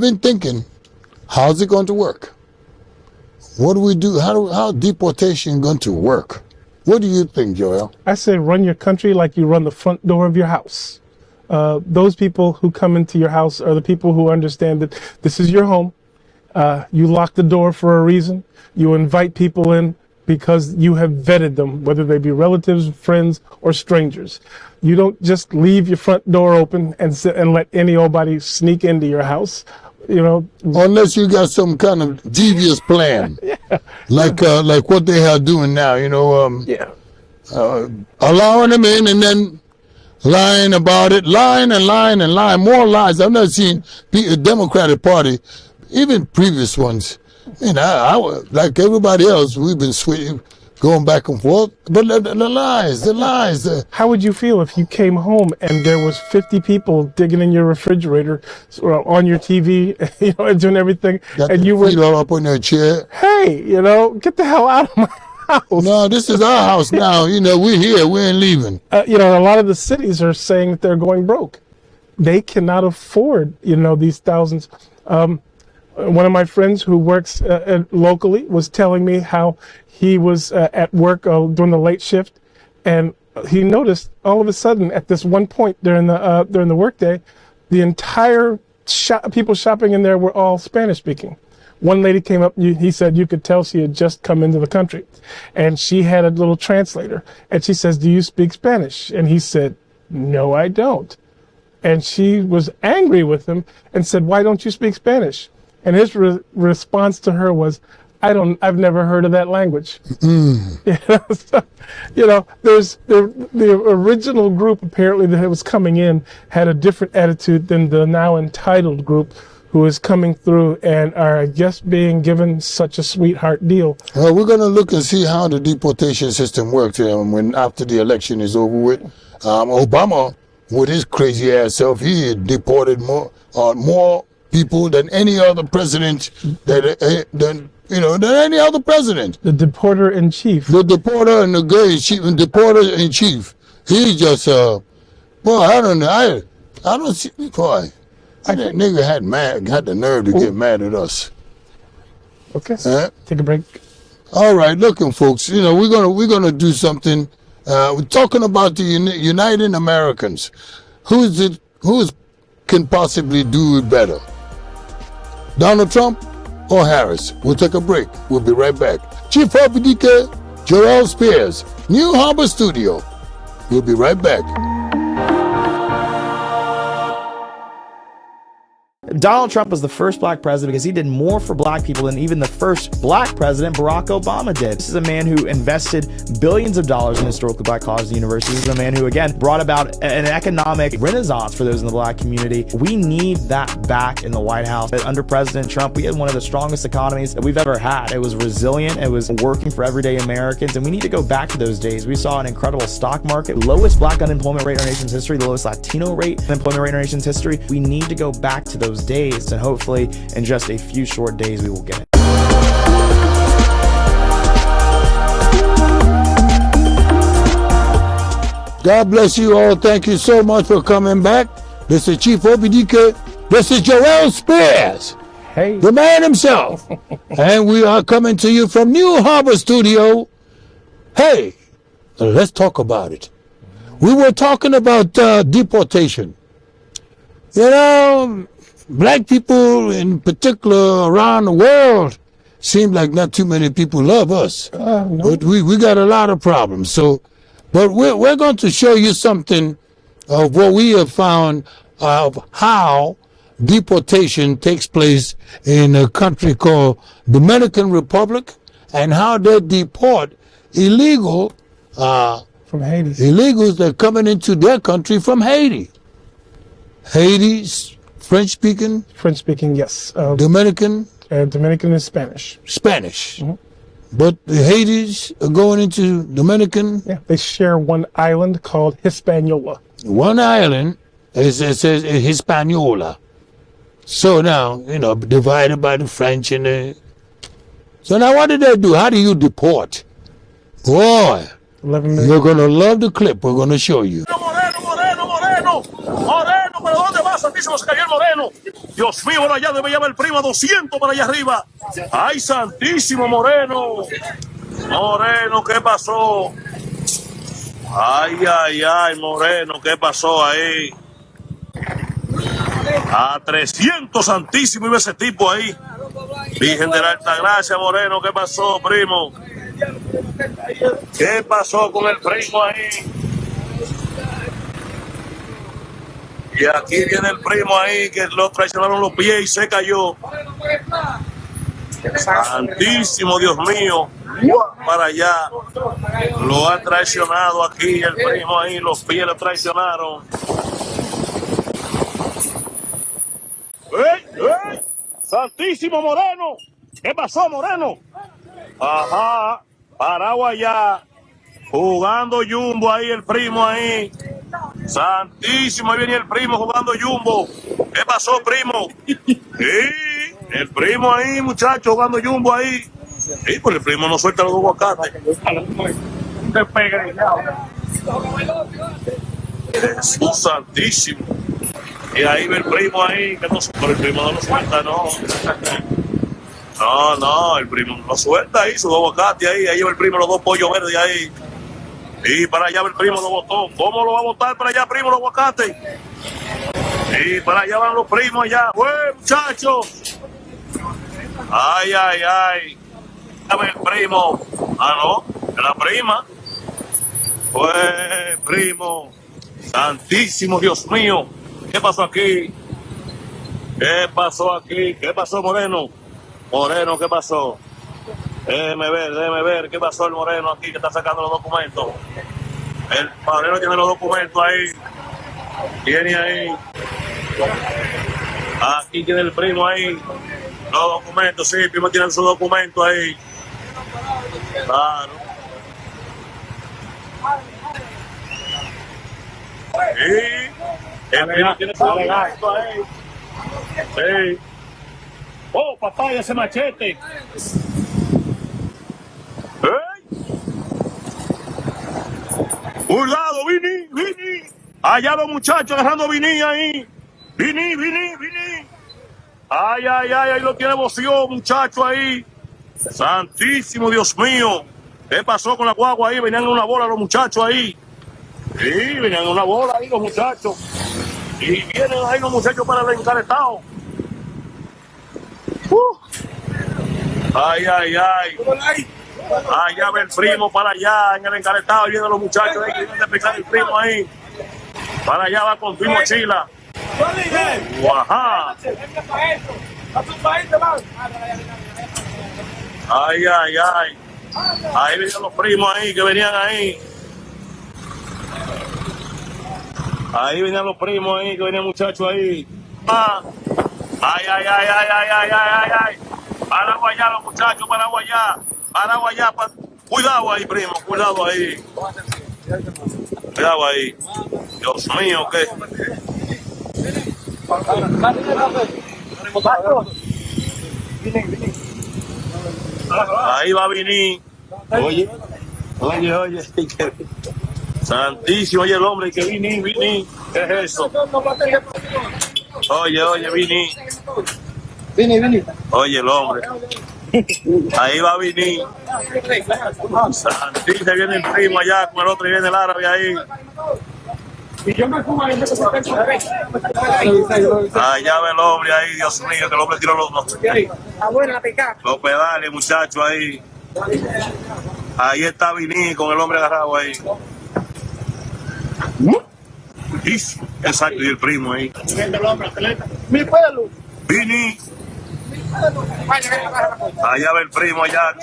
S2: been thinking, how's it going to work? What do we do? How deportation going to work? What do you think, Joel?
S3: I say run your country like you run the front door of your house. Those people who come into your house are the people who understand that this is your home. You lock the door for a reason. You invite people in because you have vetted them, whether they be relatives, friends, or strangers. You don't just leave your front door open and let any old body sneak into your house. You know,
S2: unless you got some kind of devious plan, like what they are doing now. You know, allowing them in and then lying about it, lying, more lies. I've never seen the Democratic Party, even previous ones. You know, I like everybody else, we've been going back and forth, but the lies.
S3: How would you feel if you came home and there was 50 people digging in your refrigerator or on your TV, you know, and doing everything, and you were
S2: all up on their chair?
S3: Hey, you know, get the hell out of my house.
S2: No, this is our house now. You know, we're here. We ain't leaving.
S3: You know, a lot of the cities are saying that they're going broke. They cannot afford, you know, these thousands. One of my friends who works locally was telling me how he was at work during the late shift, and he noticed all of a sudden at this one point during the workday, the entire people shopping in there were all Spanish speaking. One lady came up, he said you could tell she had just come into the country, and she had a little translator, and she says, "Do you speak Spanish?" And he said, "No, I don't." And she was angry with him and said, "Why don't you speak Spanish?" And his response to her was, I've never heard of that language." So, you know, there's the original group apparently that was coming in had a different attitude than the now entitled group who is coming through and are just being given such a sweetheart deal.
S2: Well, we're going to look and see how the deportation system works when after the election is over with. Obama, with his crazy ass self, he deported more people than any other president than any other president.
S3: The deporter in chief.
S2: The deporter and the guy chief and deporter in chief. He's just well, I don't know. I don't see boy. That nigga had the nerve to get mad at us.
S3: Okay. Take a break.
S2: All right, looking, folks. You know, we're gonna do something. We're talking about the United Americans. Who can possibly do it better? Donald Trump or Harris? We'll take a break. We'll be right back. Chief Obidike, Joel Spears, New Harbor Studio. We'll be right back.
S8: Donald Trump was the first black president because he did more for black people than even the first black president, Barack Obama, did. This is a man who invested billions of dollars in historically black colleges and universities. This is a man who, again, brought about an economic renaissance for those in the black community. We need that back in the White House. But under President Trump, we had one of the strongest economies that we've ever had. It was resilient. It was working for everyday Americans. And we need to go back to those days. We saw an incredible stock market, lowest black unemployment rate in our nation's history, the lowest Latino rate unemployment rate in our nation's history. We need to go back to those days, and hopefully in just a few short days we will get it.
S2: God bless you all. Thank you so much for coming back. This is Chief Obidike. This is Joel Spears.
S3: Hey.
S2: The man himself. And we are coming to you from New Harbor Studio. Hey, let's talk about it. We were talking about deportation. You know, black people in particular around the world seem like not too many people love us.
S3: No.
S2: But we got a lot of problems. So, but we're going to show you something of what we have found of how deportation takes place in a country called Dominican Republic, and how they deport illegal
S3: from Haiti.
S2: Illegals that are coming into their country from Haiti. Haiti's French speaking,
S3: yes.
S2: Dominican,
S3: Dominican is Spanish.
S2: Mm-hmm. But the Haitis are going into Dominican.
S3: Yeah, they share one island called Hispaniola.
S2: One island, it says Hispaniola. So now, you know, divided by the French and the... So now what did they do? How do you deport? Boy,
S3: 11 million.
S2: you're going to love the clip we're going to show you.
S9: Moreno, ¿pero dónde va? Santísimo, se cayó el Moreno. Dios mío, bueno, allá debe llevar el primo a 200 para allá arriba. Ay, Santísimo Moreno. Moreno, ¿qué pasó? Ay, Moreno, ¿qué pasó ahí? A 300, Santísimo, iba ese tipo ahí. Virgen de la Alta Gracia, Moreno, ¿qué pasó, primo? ¿Qué pasó con el primo ahí? Y aquí viene el primo ahí que lo traicionaron los pies y se cayó. Santísimo Dios mío. Para allá. Lo ha traicionado aquí el primo ahí. Los pies lo traicionaron. ¡Ey! ¡Ey! ¡Santísimo Moreno! ¿Qué pasó, Moreno? Ajá. Parado allá. Jugando Jumbo ahí, el primo ahí. Santísimo, ahí viene el primo jugando Jumbo. ¿Qué pasó, primo? Sí, el primo ahí, muchacho, jugando Jumbo ahí. Sí, pues el primo no suelta los dos aguacates. Jesús santísimo. Y ahí ve el primo ahí, que no, pero el primo no lo suelta, no. No, el primo no lo suelta ahí, sus dos aguacates ahí. Ahí lleva el primo los dos pollos verdes ahí. Y para allá el primo lo botó. ¿Cómo lo va a botar para allá, primo, los aguacates? Y para allá van los primos allá. ¡Güey, muchachos! ¡Ay! A ver, primo. Ah, no, es la prima. ¡Güey, primo! Santísimo Dios mío. ¿Qué pasó aquí? ¿Qué pasó aquí? ¿Qué pasó, Moreno? Moreno, ¿qué pasó? Déjeme ver, ¿qué pasó el Moreno aquí que está sacando los documentos? El Moreno tiene los documentos ahí. Tiene ahí. Aquí tiene el primo ahí. Los documentos, sí, el primo tiene sus documentos ahí. Claro. Sí. El primo tiene sus documentos ahí. Sí. Oh, papá, ese machete. ¡Ey! ¡Cuidado, Vini! Allá los muchachos agarrando Vini ahí. Vini. Ay, ahí lo tiene Bocio, muchacho ahí. Santísimo Dios mío. ¿Qué pasó con la guagua ahí? Venían en una bola los muchachos ahí. Sí, venían en una bola ahí los muchachos. Y vienen ahí los muchachos para el encaretado. Ay. Allá ve el primo para allá, en el encaretado, vienen los muchachos ahí, que vienen a picar el primo ahí. Para allá va con primo Chila. Ajá. Ay. Ahí venían los primos ahí, que venían ahí. Ahí venían los primos ahí, que venían muchachos ahí. Ay. Para allá los muchachos, para allá. Cuidado ahí, primo, cuidado ahí. Cuidado ahí. Dios mío, ¿qué? Ahí va a venir. Oye. Santísimo, oye el hombre que Vini. ¿Qué es eso? Oye, Vini. Oye el hombre. Ahí va a venir. Santísimo, viene el primo allá con el otro y viene el árabe ahí. Allá ve el hombre ahí, Dios mío, que el hombre tiró los pedales, muchachos, ahí. Ahí está Vini con el hombre agarrado ahí. Exacto, y el primo ahí. Vini. Allá ve el primo allá.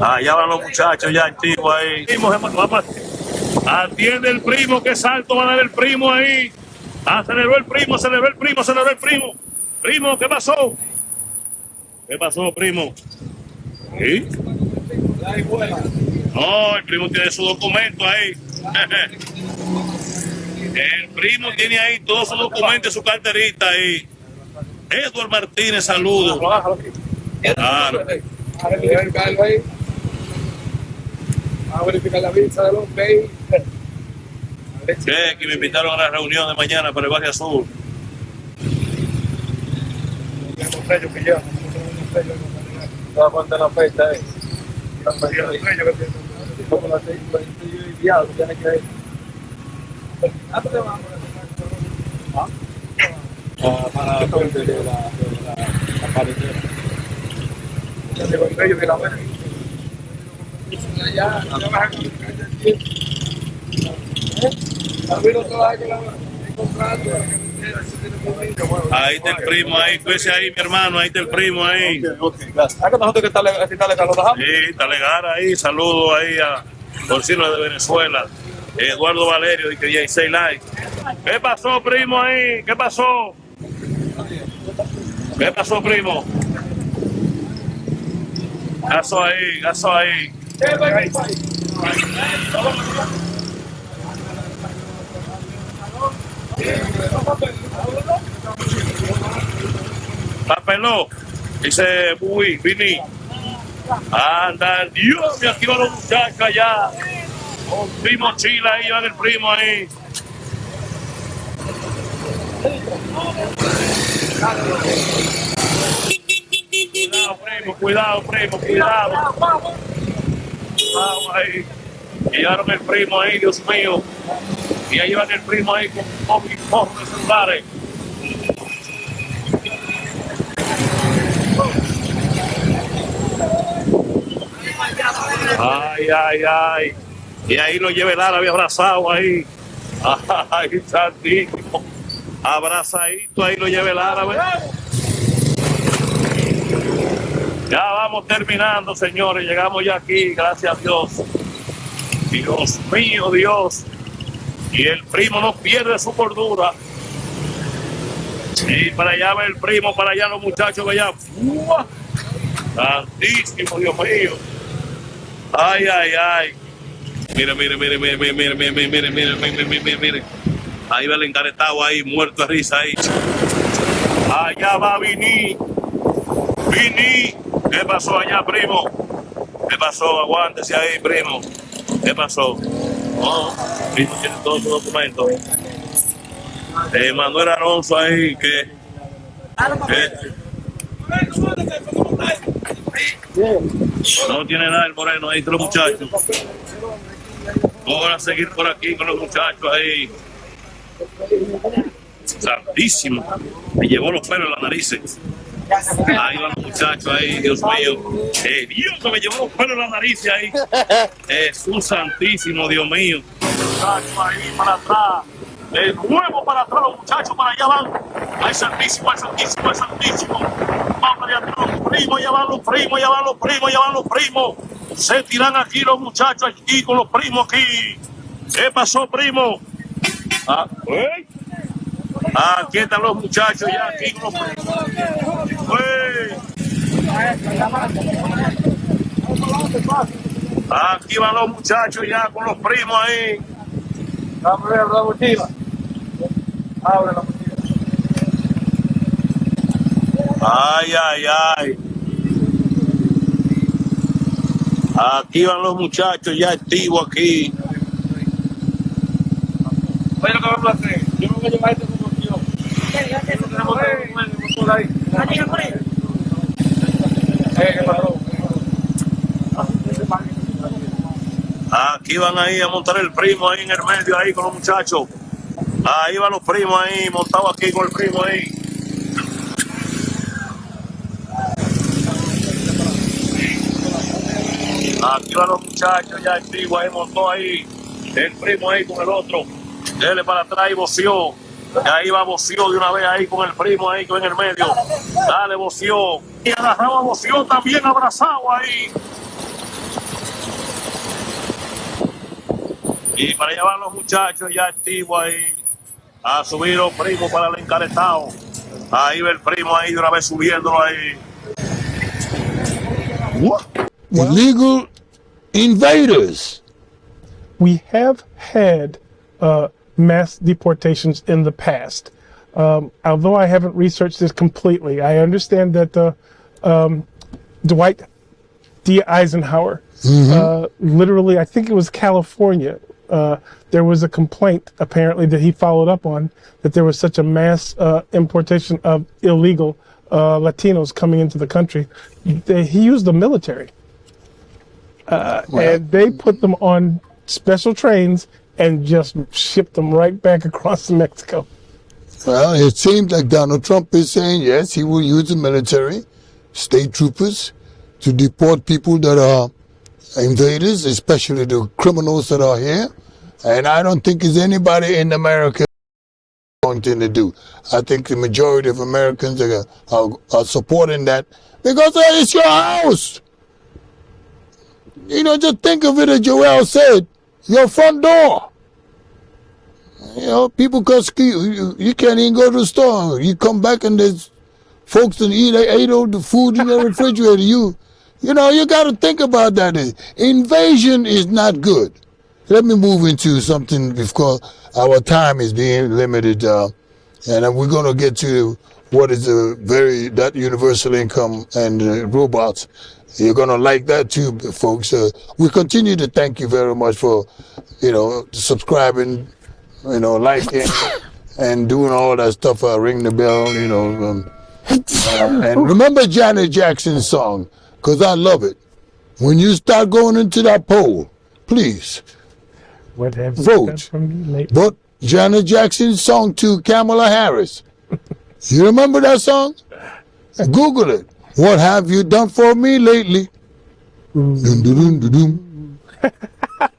S9: Allá van los muchachos ya antiguos ahí. Atiende el primo, que salto va a dar el primo ahí. Aceleró el primo. Primo, ¿qué pasó? Primo? ¿Sí? No, el primo tiene su documento ahí. El primo tiene ahí todos sus documentos, su carterita ahí. Edward Martínez, saludos. Claro.
S5: A verificar la visa de los gays.
S9: Que me invitaron a la reunión de mañana para el Barrio Azul.
S5: La fecha para el puente de la carretera. Llegó el medio de la buena. Ya bajan con
S9: Ahí está el primo, ahí, cuídese ahí, mi hermano, ahí está el primo, ahí.
S5: gracias. Acá nosotros que está legal, lo bajamos.
S9: Sí, está legal ahí, saludo ahí a Porcino de Venezuela, Eduardo Valerio, y que 16 likes. ¿Qué pasó, primo, ahí? ¿Qué pasó? ¿Qué pasó, primo? Gaso ahí, gaso ahí. Papeló, dice Bui, Vini. Anda, Dios mío, aquí van los muchachos allá. Con primo Chila, ahí van el primo ahí. Cuidado, primo, cuidado. Vamos ahí. Llevaron el primo ahí, Dios mío. Y ahí van el primo ahí con móvil de celulares. Ay, ay, ay. Y ahí lo lleva el árabe abrazado ahí. Ay, santísimo. Abrazadito, ahí lo lleva el árabe. Ya vamos terminando, señores. Llegamos ya aquí, gracias a Dios. Dios mío, Dios. Y el primo no pierde su cordura. Y para allá va el primo, para allá los muchachos, allá. ¡Ua! Santísimo, Dios mío. Ay, ay, ay. Mire, mire, mire, mire, mire, mire, mire, mire, mire, mire, mire, mire. Ahí va el encaretado ahí, muerto de risa ahí. Allá va Vini. Vini. ¿Qué pasó allá, primo? ¿Qué pasó? Aguántese ahí, primo. ¿Qué pasó? No, primo tiene todos sus documentos. Manuel Alonso ahí, que... No tiene nada el moreno, ahí están los muchachos. Vamos a seguir por aquí con los muchachos ahí. Santísimo. Me llevó los pelos en la nariz. Ahí van los muchachos ahí, Dios mío. Dios, que me llevó los pelos en la nariz ahí. Jesús santísimo, Dios mío. Muchachos ahí para atrás. De nuevo para atrás los muchachos, para allá van. Ay, santísimo, ay, santísimo, ay, santísimo. Vamos para allá los primos, ya van los primos, ya van los primos, ya van los primos. Se tiran aquí los muchachos, aquí con los primos aquí. ¿Qué pasó, primo? Aquí están los muchachos ya aquí con los primos. Aquí van los muchachos ya con los primos ahí.
S5: Abre la mochila. Abre la mochila.
S9: Ay, ay, ay. Aquí van los muchachos ya activos aquí.
S5: Oye, lo que vamos a hacer. Yo no voy a llevar este como yo. Por ahí.
S9: Aquí van ahí a montar el primo ahí en el medio ahí con los muchachos. Ahí van los primos ahí, montados aquí con el primo ahí. Aquí van los muchachos ya activos ahí, montó ahí el primo ahí con el otro. Dele para atrás y voció. Y ahí va voció de una vez ahí con el primo ahí con en el medio. Dale voció. Y agarrado a voció también abrazado ahí. Y para allá van los muchachos ya activos ahí. A subir los primos para el encaretado. Ahí va el primo ahí de una vez subiéndolo ahí.
S2: Illegal invaders.
S3: We have had mass deportations in the past. Although I haven't researched this completely, I understand that Dwight D. Eisenhower, literally, I think it was California, there was a complaint apparently that he followed up on, that there was such a mass importation of illegal Latinos coming into the country. He used the military. And they put them on special trains and just shipped them right back across Mexico.
S2: Well, it seems like Donald Trump is saying, yes, he will use the military, state troopers, to deport people that are invaders, especially the criminals that are here. And I don't think there's anybody in America going to do. I think the majority of Americans are supporting that because it's your house. You know, just think of it as Joel said, your front door. You know, people you can't even go to the store. You come back and there's folks that ate all the food in the refrigerator. You know, you got to think about that. Invasion is not good. Let me move into something because our time is being limited, and we're going to get to what is that universal income and robots. You're going to like that too, folks. We continue to thank you very much for, subscribing, liking, and doing all that stuff. Ring the bell, and remember Janet Jackson's song, because I love it. When you start going into that poll, please
S3: What have you
S2: vote.
S3: done for me lately?
S2: Vote Janet Jackson's song to Kamala Harris. You remember that song? Google it. What have you done for me lately? Dun, dun, dun, dun,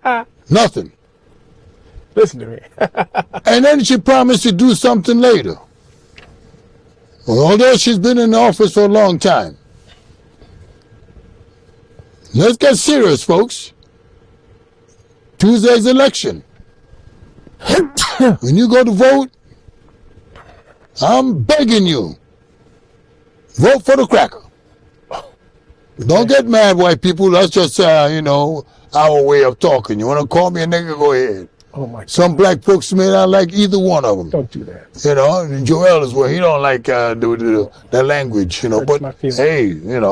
S2: dun. Nothing.
S3: Listen to me.
S2: And then she promised to do something later. Well, although she's been in office for a long time. Let's get serious, folks. Tuesday's election. When you go to vote, I'm begging you, vote for the cracker. Don't get mad, white people. That's just, our way of talking. You want to call me a nigga, go ahead.
S3: Oh my God.
S2: Some black folks may not like either one of them.
S3: Don't do that.
S2: And Joel is where he don't like the language,
S3: Hurts
S2: but
S3: my feelings.
S2: hey, it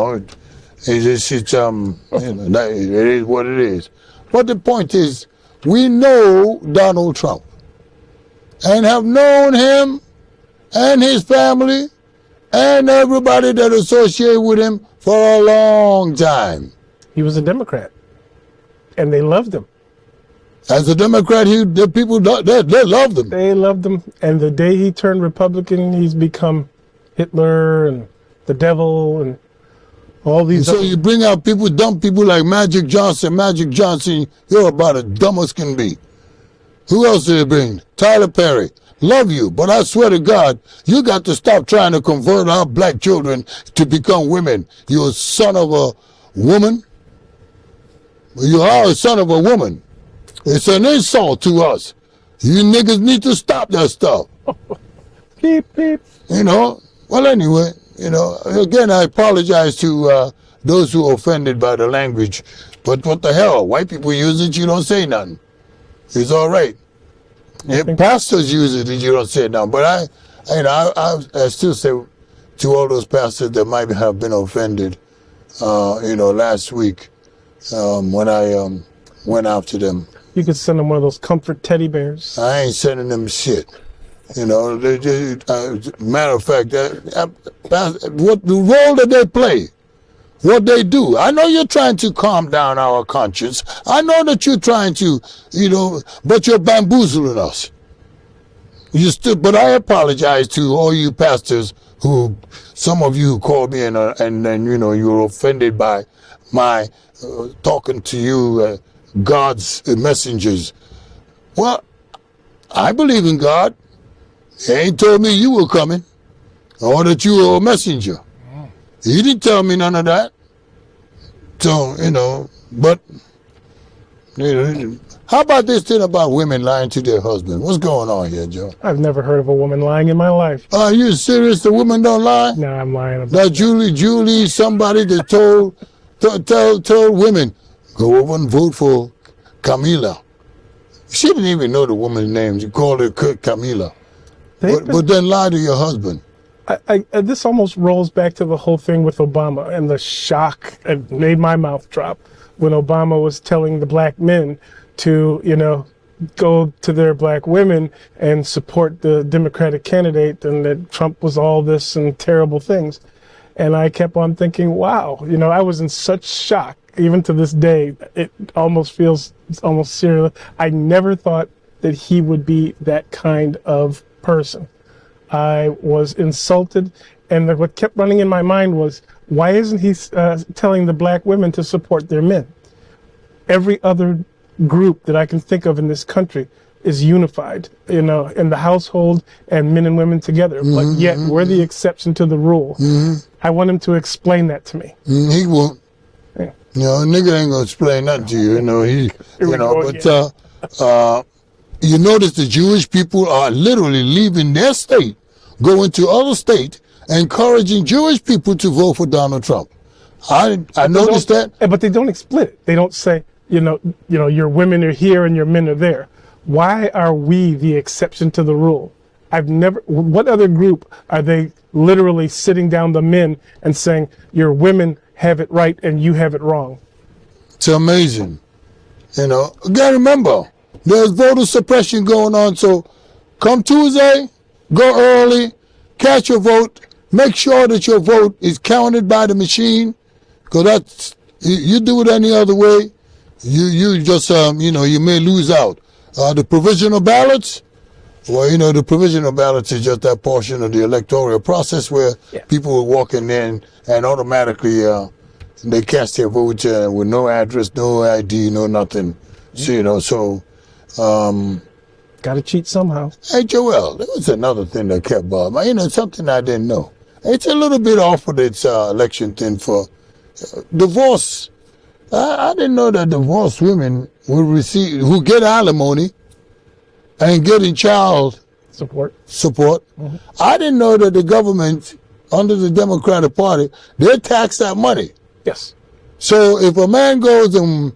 S2: is what it is. But the point is, we know Donald Trump and have known him and his family and everybody that associated with him for a long time.
S3: He was a Democrat, and they loved him.
S2: As a Democrat, the people they loved him.
S3: They loved him, and the day he turned Republican, he's become Hitler and the devil and all these.
S2: So you bring out dumb people like Magic Johnson. Magic Johnson, you're about as dumb as can be. Who else did they bring? Tyler Perry. Love you, but I swear to God, you got to stop trying to convert our black children to become women. You're a son of a woman. You are a son of a woman. It's an insult to us. You niggas need to stop that stuff.
S3: Beep, beep.
S2: Well, anyway, again, I apologize to those who are offended by the language. But what the hell? White people use it, you don't say nothing. It's all right. Pastors use it and you don't say nothing. But I still say to all those pastors that might have been offended, last week when I went after them.
S3: You could send them one of those comfort teddy bears.
S2: I ain't sending them shit. They just, matter of fact, what the role that they play, what they do. I know you're trying to calm down our conscience. I know that you're trying to, but you're bamboozling us. But I apologize to all you pastors some of you who called me and then, you were offended by my talking to you, God's messengers. Well, I believe in God. He ain't told me you were coming or that you were a messenger. He didn't tell me none of that. So, but how about this thing about women lying to their husband? What's going on here, Joe?
S3: I've never heard of a woman lying in my life.
S2: Are you serious? The women don't lie?
S3: No, I'm lying about
S2: Now, Julie, somebody that told women, go over and vote for Camila. She didn't even know the woman's name. She called her Camila. But then lie to your husband.
S3: This almost rolls back to the whole thing with Obama and the shock. It made my mouth drop when Obama was telling the black men to, go to their black women and support the Democratic candidate, and that Trump was all this and terrible things. And I kept on thinking, wow, I was in such shock. Even to this day, it almost feels almost surreal. I never thought that he would be that kind of person. I was insulted, and what kept running in my mind was, why isn't he telling the black women to support their men? Every other group that I can think of in this country is unified, in the household and men and women together. But yet we're the exception to the rule. I want him to explain that to me.
S2: He won't.
S3: Yeah.
S2: A nigga ain't gonna explain nothing to you. You notice the Jewish people are literally leaving their state, going to other states, encouraging Jewish people to vote for Donald Trump. I noticed that.
S3: But they don't split it. They don't say, your women are here and your men are there. Why are we the exception to the rule? What other group are they literally sitting down the men and saying, your women have it right and you have it wrong?
S2: It's amazing. You gotta remember, there's voter suppression going on. So come Tuesday, go early, cast your vote, make sure that your vote is counted by the machine. Because you do it any other way, you just, you may lose out. The provisional ballots, the provisional ballots is just that portion of the electoral process where people are walking in and automatically they cast their vote with no address, no ID, no nothing. So,
S3: got to cheat somehow.
S2: Hey, Joel, there was another thing that kept bothering me. Something I didn't know. It's a little bit off of this election thing for divorce. I didn't know that divorced women who get alimony and getting child
S3: support.
S2: I didn't know that the government, under the Democratic Party, they tax that money.
S3: Yes.
S2: So if a man goes and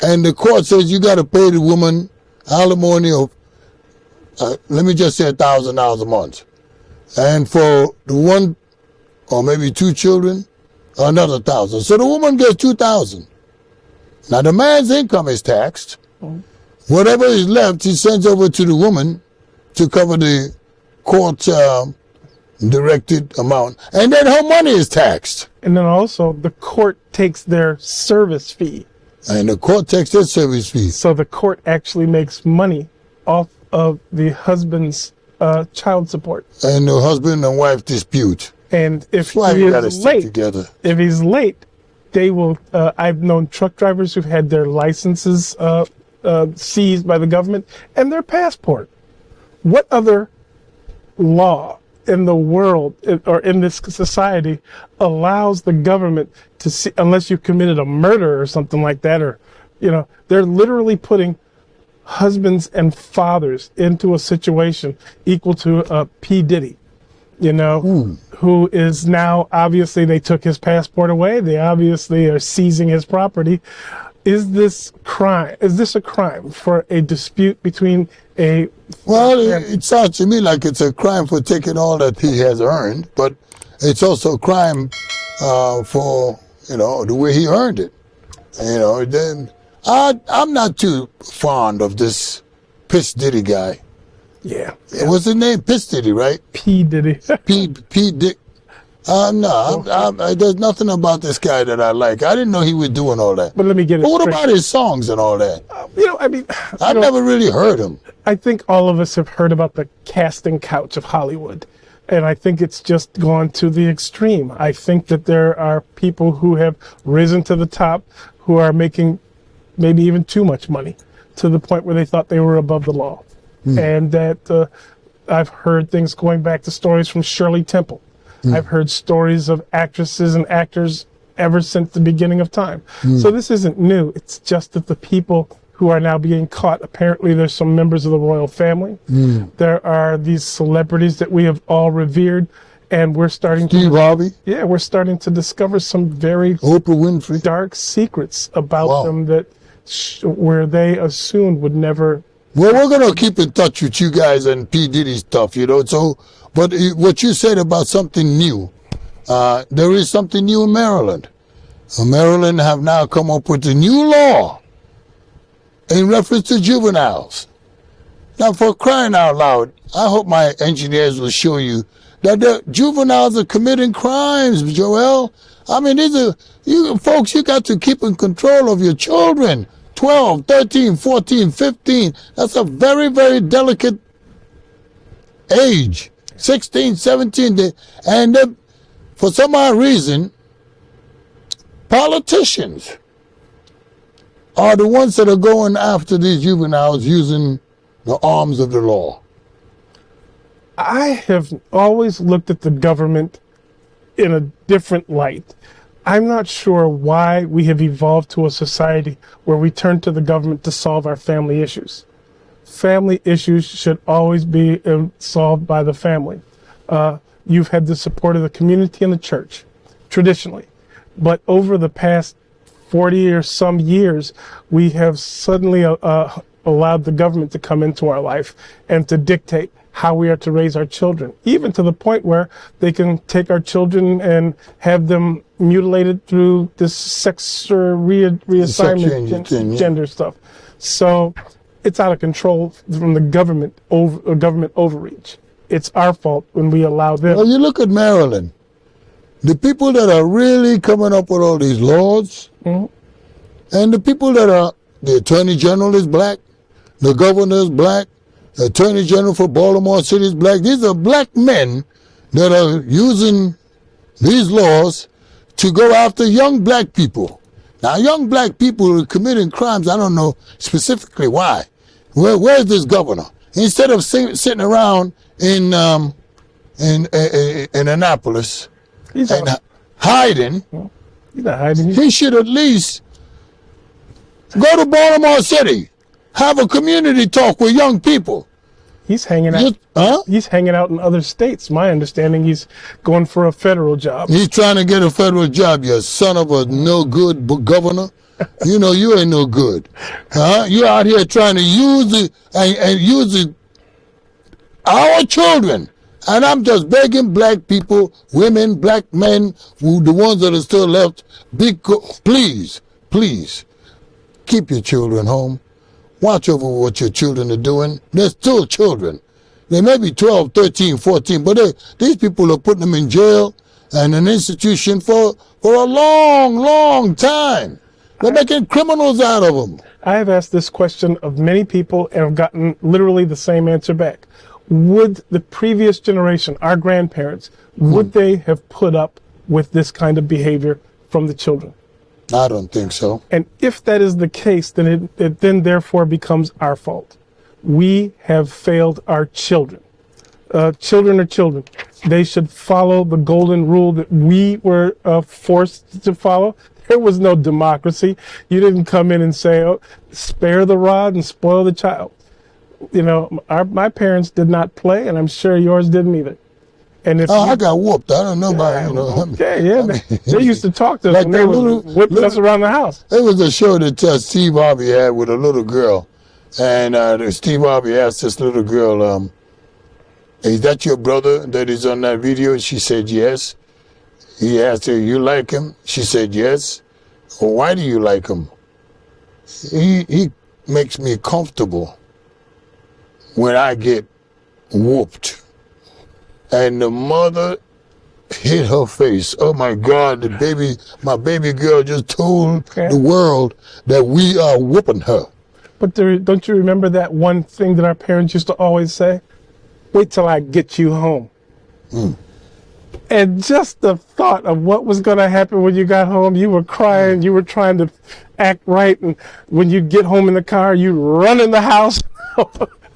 S2: the court says you got to pay the woman alimony of, let me just say $1,000 a month, and for the one or maybe two children, another $1,000. So the woman gets $2,000. Now the man's income is taxed. Whatever is left, he sends over to the woman to cover the court directed amount, and then her money is taxed.
S3: And then also the court takes their service fee.
S2: And the court takes their service fee.
S3: So the court actually makes money off of the husband's child support.
S2: And the husband and wife dispute.
S3: And if
S2: That's why
S3: he
S2: you gotta
S3: is
S2: stick
S3: late,
S2: together.
S3: if he's late, they will. I've known truck drivers who've had their licenses seized by the government and their passport. What other law in the world or in this society allows the government to see, unless you've committed a murder or something like that, or they're literally putting husbands and fathers into a situation equal to P. Diddy, who is now, obviously they took his passport away. They obviously are seizing his property. Is this crime? Is this a crime for a dispute between a...
S2: Well, it sounds to me like it's a crime for taking all that he has earned, but it's also a crime for, the way he earned it. Then I'm not too fond of this Piss Diddy guy.
S3: Yeah.
S2: What's his name? Piss Diddy, right?
S3: P. Diddy.
S2: P. Dick. No, there's nothing about this guy that I like. I didn't know he was doing all that.
S3: But let me get it
S2: But what
S3: straight.
S2: about his songs and all that?
S3: I've
S2: never really heard him.
S3: I think all of us have heard about the casting couch of Hollywood. And I think it's just gone to the extreme. I think that there are people who have risen to the top who are making maybe even too much money to the point where they thought they were above the law. And that I've heard things going back to stories from Shirley Temple. I've heard stories of actresses and actors ever since the beginning of time. So this isn't new. It's just that the people who are now being caught, apparently there's some members of the royal family. There are these celebrities that we have all revered, and we're starting
S2: Steve Harvey?
S3: Yeah, we're starting to discover some very
S2: Oprah Winfrey.
S3: Dark secrets about them that where they assumed would never...
S2: Well, we're going to keep in touch with you guys and P. Diddy stuff, So, but what you said about something new, there is something new in Maryland. Maryland have now come up with a new law in reference to juveniles. Now, for crying out loud, I hope my engineers will show you that the juveniles are committing crimes, Joel. I mean, you folks, you got to keep in control of your children. 12, 13, 14, 15. That's a very, very delicate age. 16, 17, for some odd reason, politicians are the ones that are going after these juveniles using the arms of the law.
S3: I have always looked at the government in a different light. I'm not sure why we have evolved to a society where we turn to the government to solve our family issues. Family issues should always be solved by the family. You've had the support of the community and the church, traditionally. But over the past 40 or some years, we have suddenly allowed the government to come into our life and to dictate how we are to raise our children, even to the point where they can take our children and have them mutilated through this sex or reassignment, gender stuff. So it's out of control from the government overreach. It's our fault when we allow them.
S2: Well, you look at Maryland. The people that are really coming up with all these laws, and the people that are, the Attorney General is black, the Governor is black, the Attorney General for Baltimore City is black. These are black men that are using these laws to go after young black people. Now, young black people are committing crimes. I don't know specifically why. Where's this governor? Instead of sitting around in Annapolis and hiding,
S3: He's not hiding.
S2: he should at least go to Baltimore City, have a community talk with young people.
S3: He's hanging out. He's hanging out in other states. My understanding, he's going for a federal job.
S2: He's trying to get a federal job, you son of a no good governor. You know you ain't no good. You're out here trying to use our children. And I'm just begging black people, women, black men, the ones that are still left, please, keep your children home. Watch over what your children are doing. They're still children. They may be 12, 13, 14, but these people are putting them in jail and an institution for a long, long time. They're making criminals out of them.
S3: I have asked this question of many people and have gotten literally the same answer back. Would the previous generation, our grandparents, would they have put up with this kind of behavior from the children?
S2: I don't think so.
S3: And if that is the case, then it then therefore becomes our fault. We have failed our children. Children are children. They should follow the golden rule that we were forced to follow. There was no democracy. You didn't come in and say, "Oh, spare the rod and spoil the child." You know, my parents did not play, and I'm sure yours didn't either. And if
S2: I got whooped. I don't know about
S3: Okay, yeah, they used to talk to us
S2: like
S3: when they were whipping us around the house.
S2: It was a show that Steve Harvey had with a little girl, and Steve Harvey asked this little girl, "Is that your brother that is on that video?" She said yes. He asked her, "You like him?" She said yes. "Well, why do you like him?" He makes me comfortable when I get whooped. And the mother hit her face. Oh my God, my baby girl just told the world that we are whooping her.
S3: But don't you remember that one thing that our parents used to always say? Wait till I get you home. And just the thought of what was going to happen when you got home, you were crying, you were trying to act right, and when you get home in the car, you run in the house.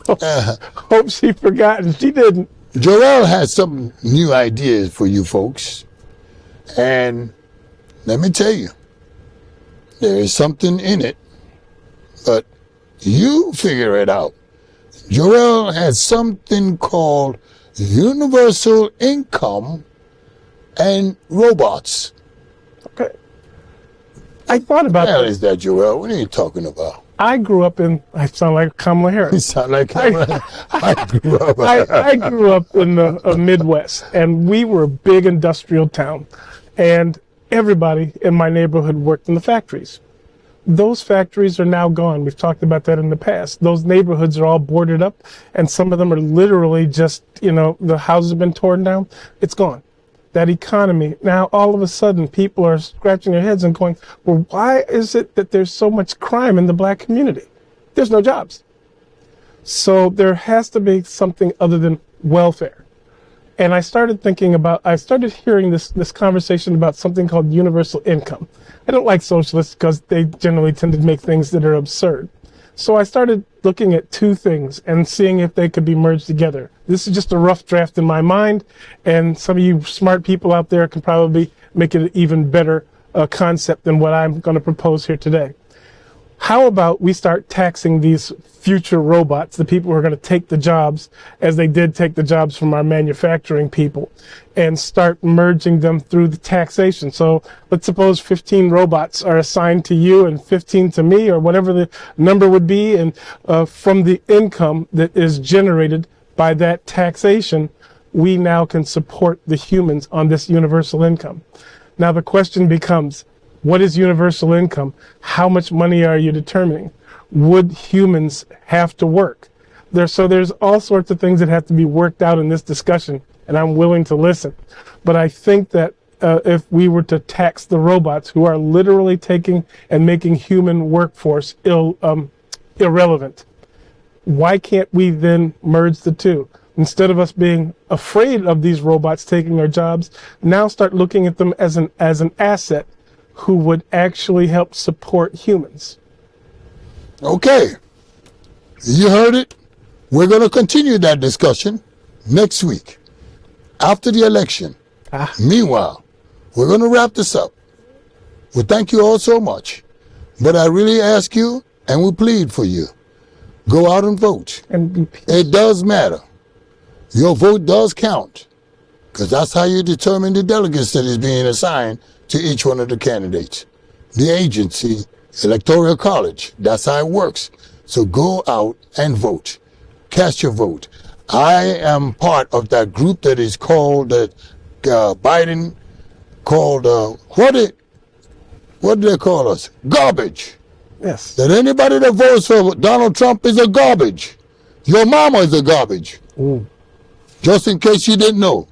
S3: Hope she forgot, and she didn't.
S2: Joel has some new ideas for you folks. And let me tell you, there is something in it, but you figure it out. Joel has something called universal income and robots.
S3: Okay. I thought about
S2: What the hell
S3: that.
S2: is that, Joel? What are you talking about?
S3: I grew up I sound like Kamala
S2: You
S3: Harris.
S2: sound like I grew up.
S3: I grew up in the Midwest, and we were a big industrial town, and everybody in my neighborhood worked in the factories. Those factories are now gone. We've talked about that in the past. Those neighborhoods are all boarded up, and some of them are literally just, the houses have been torn down. It's gone. That economy, now all of a sudden people are scratching their heads and going, well, why is it that there's so much crime in the black community? There's no jobs. So there has to be something other than welfare. And I started hearing this conversation about something called universal income. I don't like socialists because they generally tend to make things that are absurd. So I started looking at two things and seeing if they could be merged together. This is just a rough draft in my mind, and some of you smart people out there can probably make it an even better concept than what I'm going to propose here today. How about we start taxing these future robots, the people who are going to take the jobs, as they did take the jobs from our manufacturing people, and start merging them through the taxation. So let's suppose 15 robots are assigned to you and 15 to me, or whatever the number would be, and from the income that is generated by that taxation, we now can support the humans on this universal income. Now the question becomes, what is universal income? How much money are you determining? Would humans have to work? So there's all sorts of things that have to be worked out in this discussion, and I'm willing to listen. But I think that if we were to tax the robots who are literally taking and making human workforce irrelevant, why can't we then merge the two? Instead of us being afraid of these robots taking our jobs, now start looking at them as an asset who would actually help support humans.
S2: Okay. You heard it. We're going to continue that discussion next week after the election. Meanwhile, we're going to wrap this up. We thank you all so much. But I really ask you, and we plead for you, go out and vote. It does matter. Your vote does count, because that's how you determine the delegates that is being assigned to each one of the candidates. The agency, Electoral College, that's how it works. So go out and vote. Cast your vote. I am part of that group that is called Biden, called, what do they call us? Garbage.
S3: Yes.
S2: That anybody that votes for Donald Trump is a garbage. Your mama is a garbage.
S3: Ooh.
S2: Just in case you didn't know.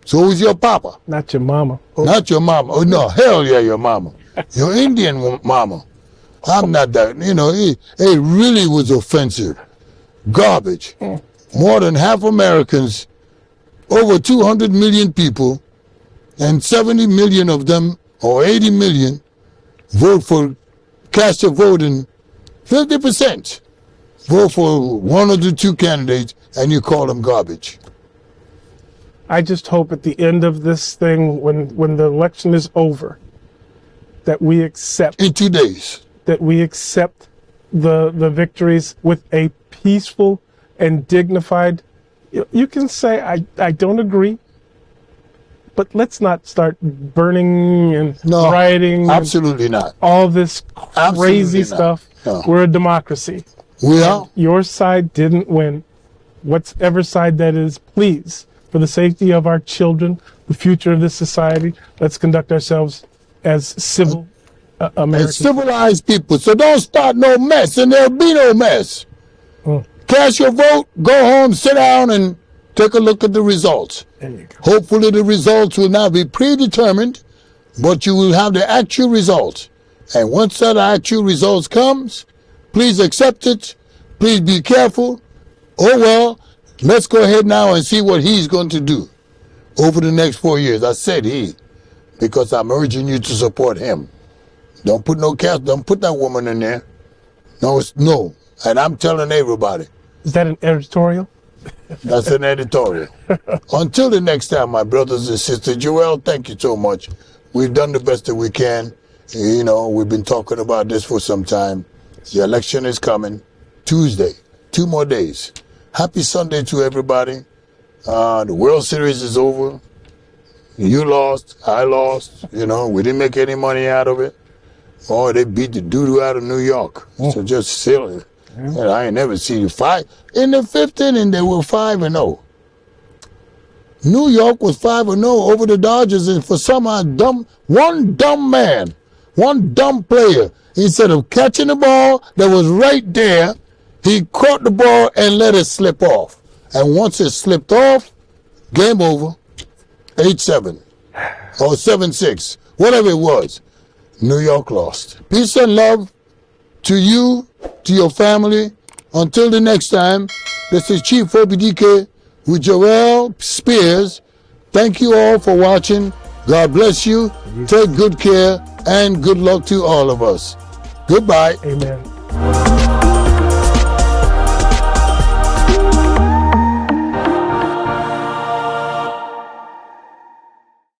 S2: So is your papa.
S3: Not your mama. Oh.
S2: Not your mama. Oh, no, hell yeah, your mama. Your Indian mama. I'm not that. You know, it really was offensive. Garbage. More than half Americans, over 200 million people, and 70 million of them, or 80 million, vote for, cast your vote in 50%. Vote for one of the two candidates, and you call them garbage.
S3: I just hope at the end of this thing, when the election is over, that we accept
S2: in 2 days,
S3: that we accept the victories with a peaceful and dignified. You can say I don't agree, but let's not start burning and rioting.
S2: Absolutely not.
S3: All this crazy stuff.
S2: No.
S3: We're a democracy.
S2: We are.
S3: Your side didn't win. Whatever side that is, please, for the safety of our children, the future of this society, let's conduct ourselves as civil Americans.
S2: As civilized people. So don't start no mess, and there'll be no mess. Cast your vote, go home, sit down, and take a look at the results.
S3: There you go.
S2: Hopefully the results will not be predetermined, but you will have the actual results. And once that actual results comes, please accept it. Please be careful. Oh, well, let's go ahead now and see what he's going to do over the next 4 years. I said he, because I'm urging you to support him. Don't put don't put that woman in there. No. And I'm telling everybody.
S3: Is that an editorial?
S2: That's an editorial. Until the next time, my brothers and sisters. Joel, thank you so much. We've done the best that we can. You know, we've been talking about this for some time. The election is coming. Tuesday. 2 more days. Happy Sunday to everybody. The World Series is over. You lost. I lost. You know, we didn't make any money out of it. Oh, they beat the doo-doo out of New York. So just silly. And I ain't never seen 5. In the 5th inning, they were 5-0. New York was 5-0 over the Dodgers, and for some one dumb player, instead of catching the ball that was right there, he caught the ball and let it slip off. And once it slipped off, game over. 8-7 or 7-6, whatever it was. New York lost. Peace and love to you, to your family. Until the next time, this is Chief OBDK with Joel Spears Thank you all for watching. God bless you. Take good care and good luck to all of us. Goodbye.
S3: Amen.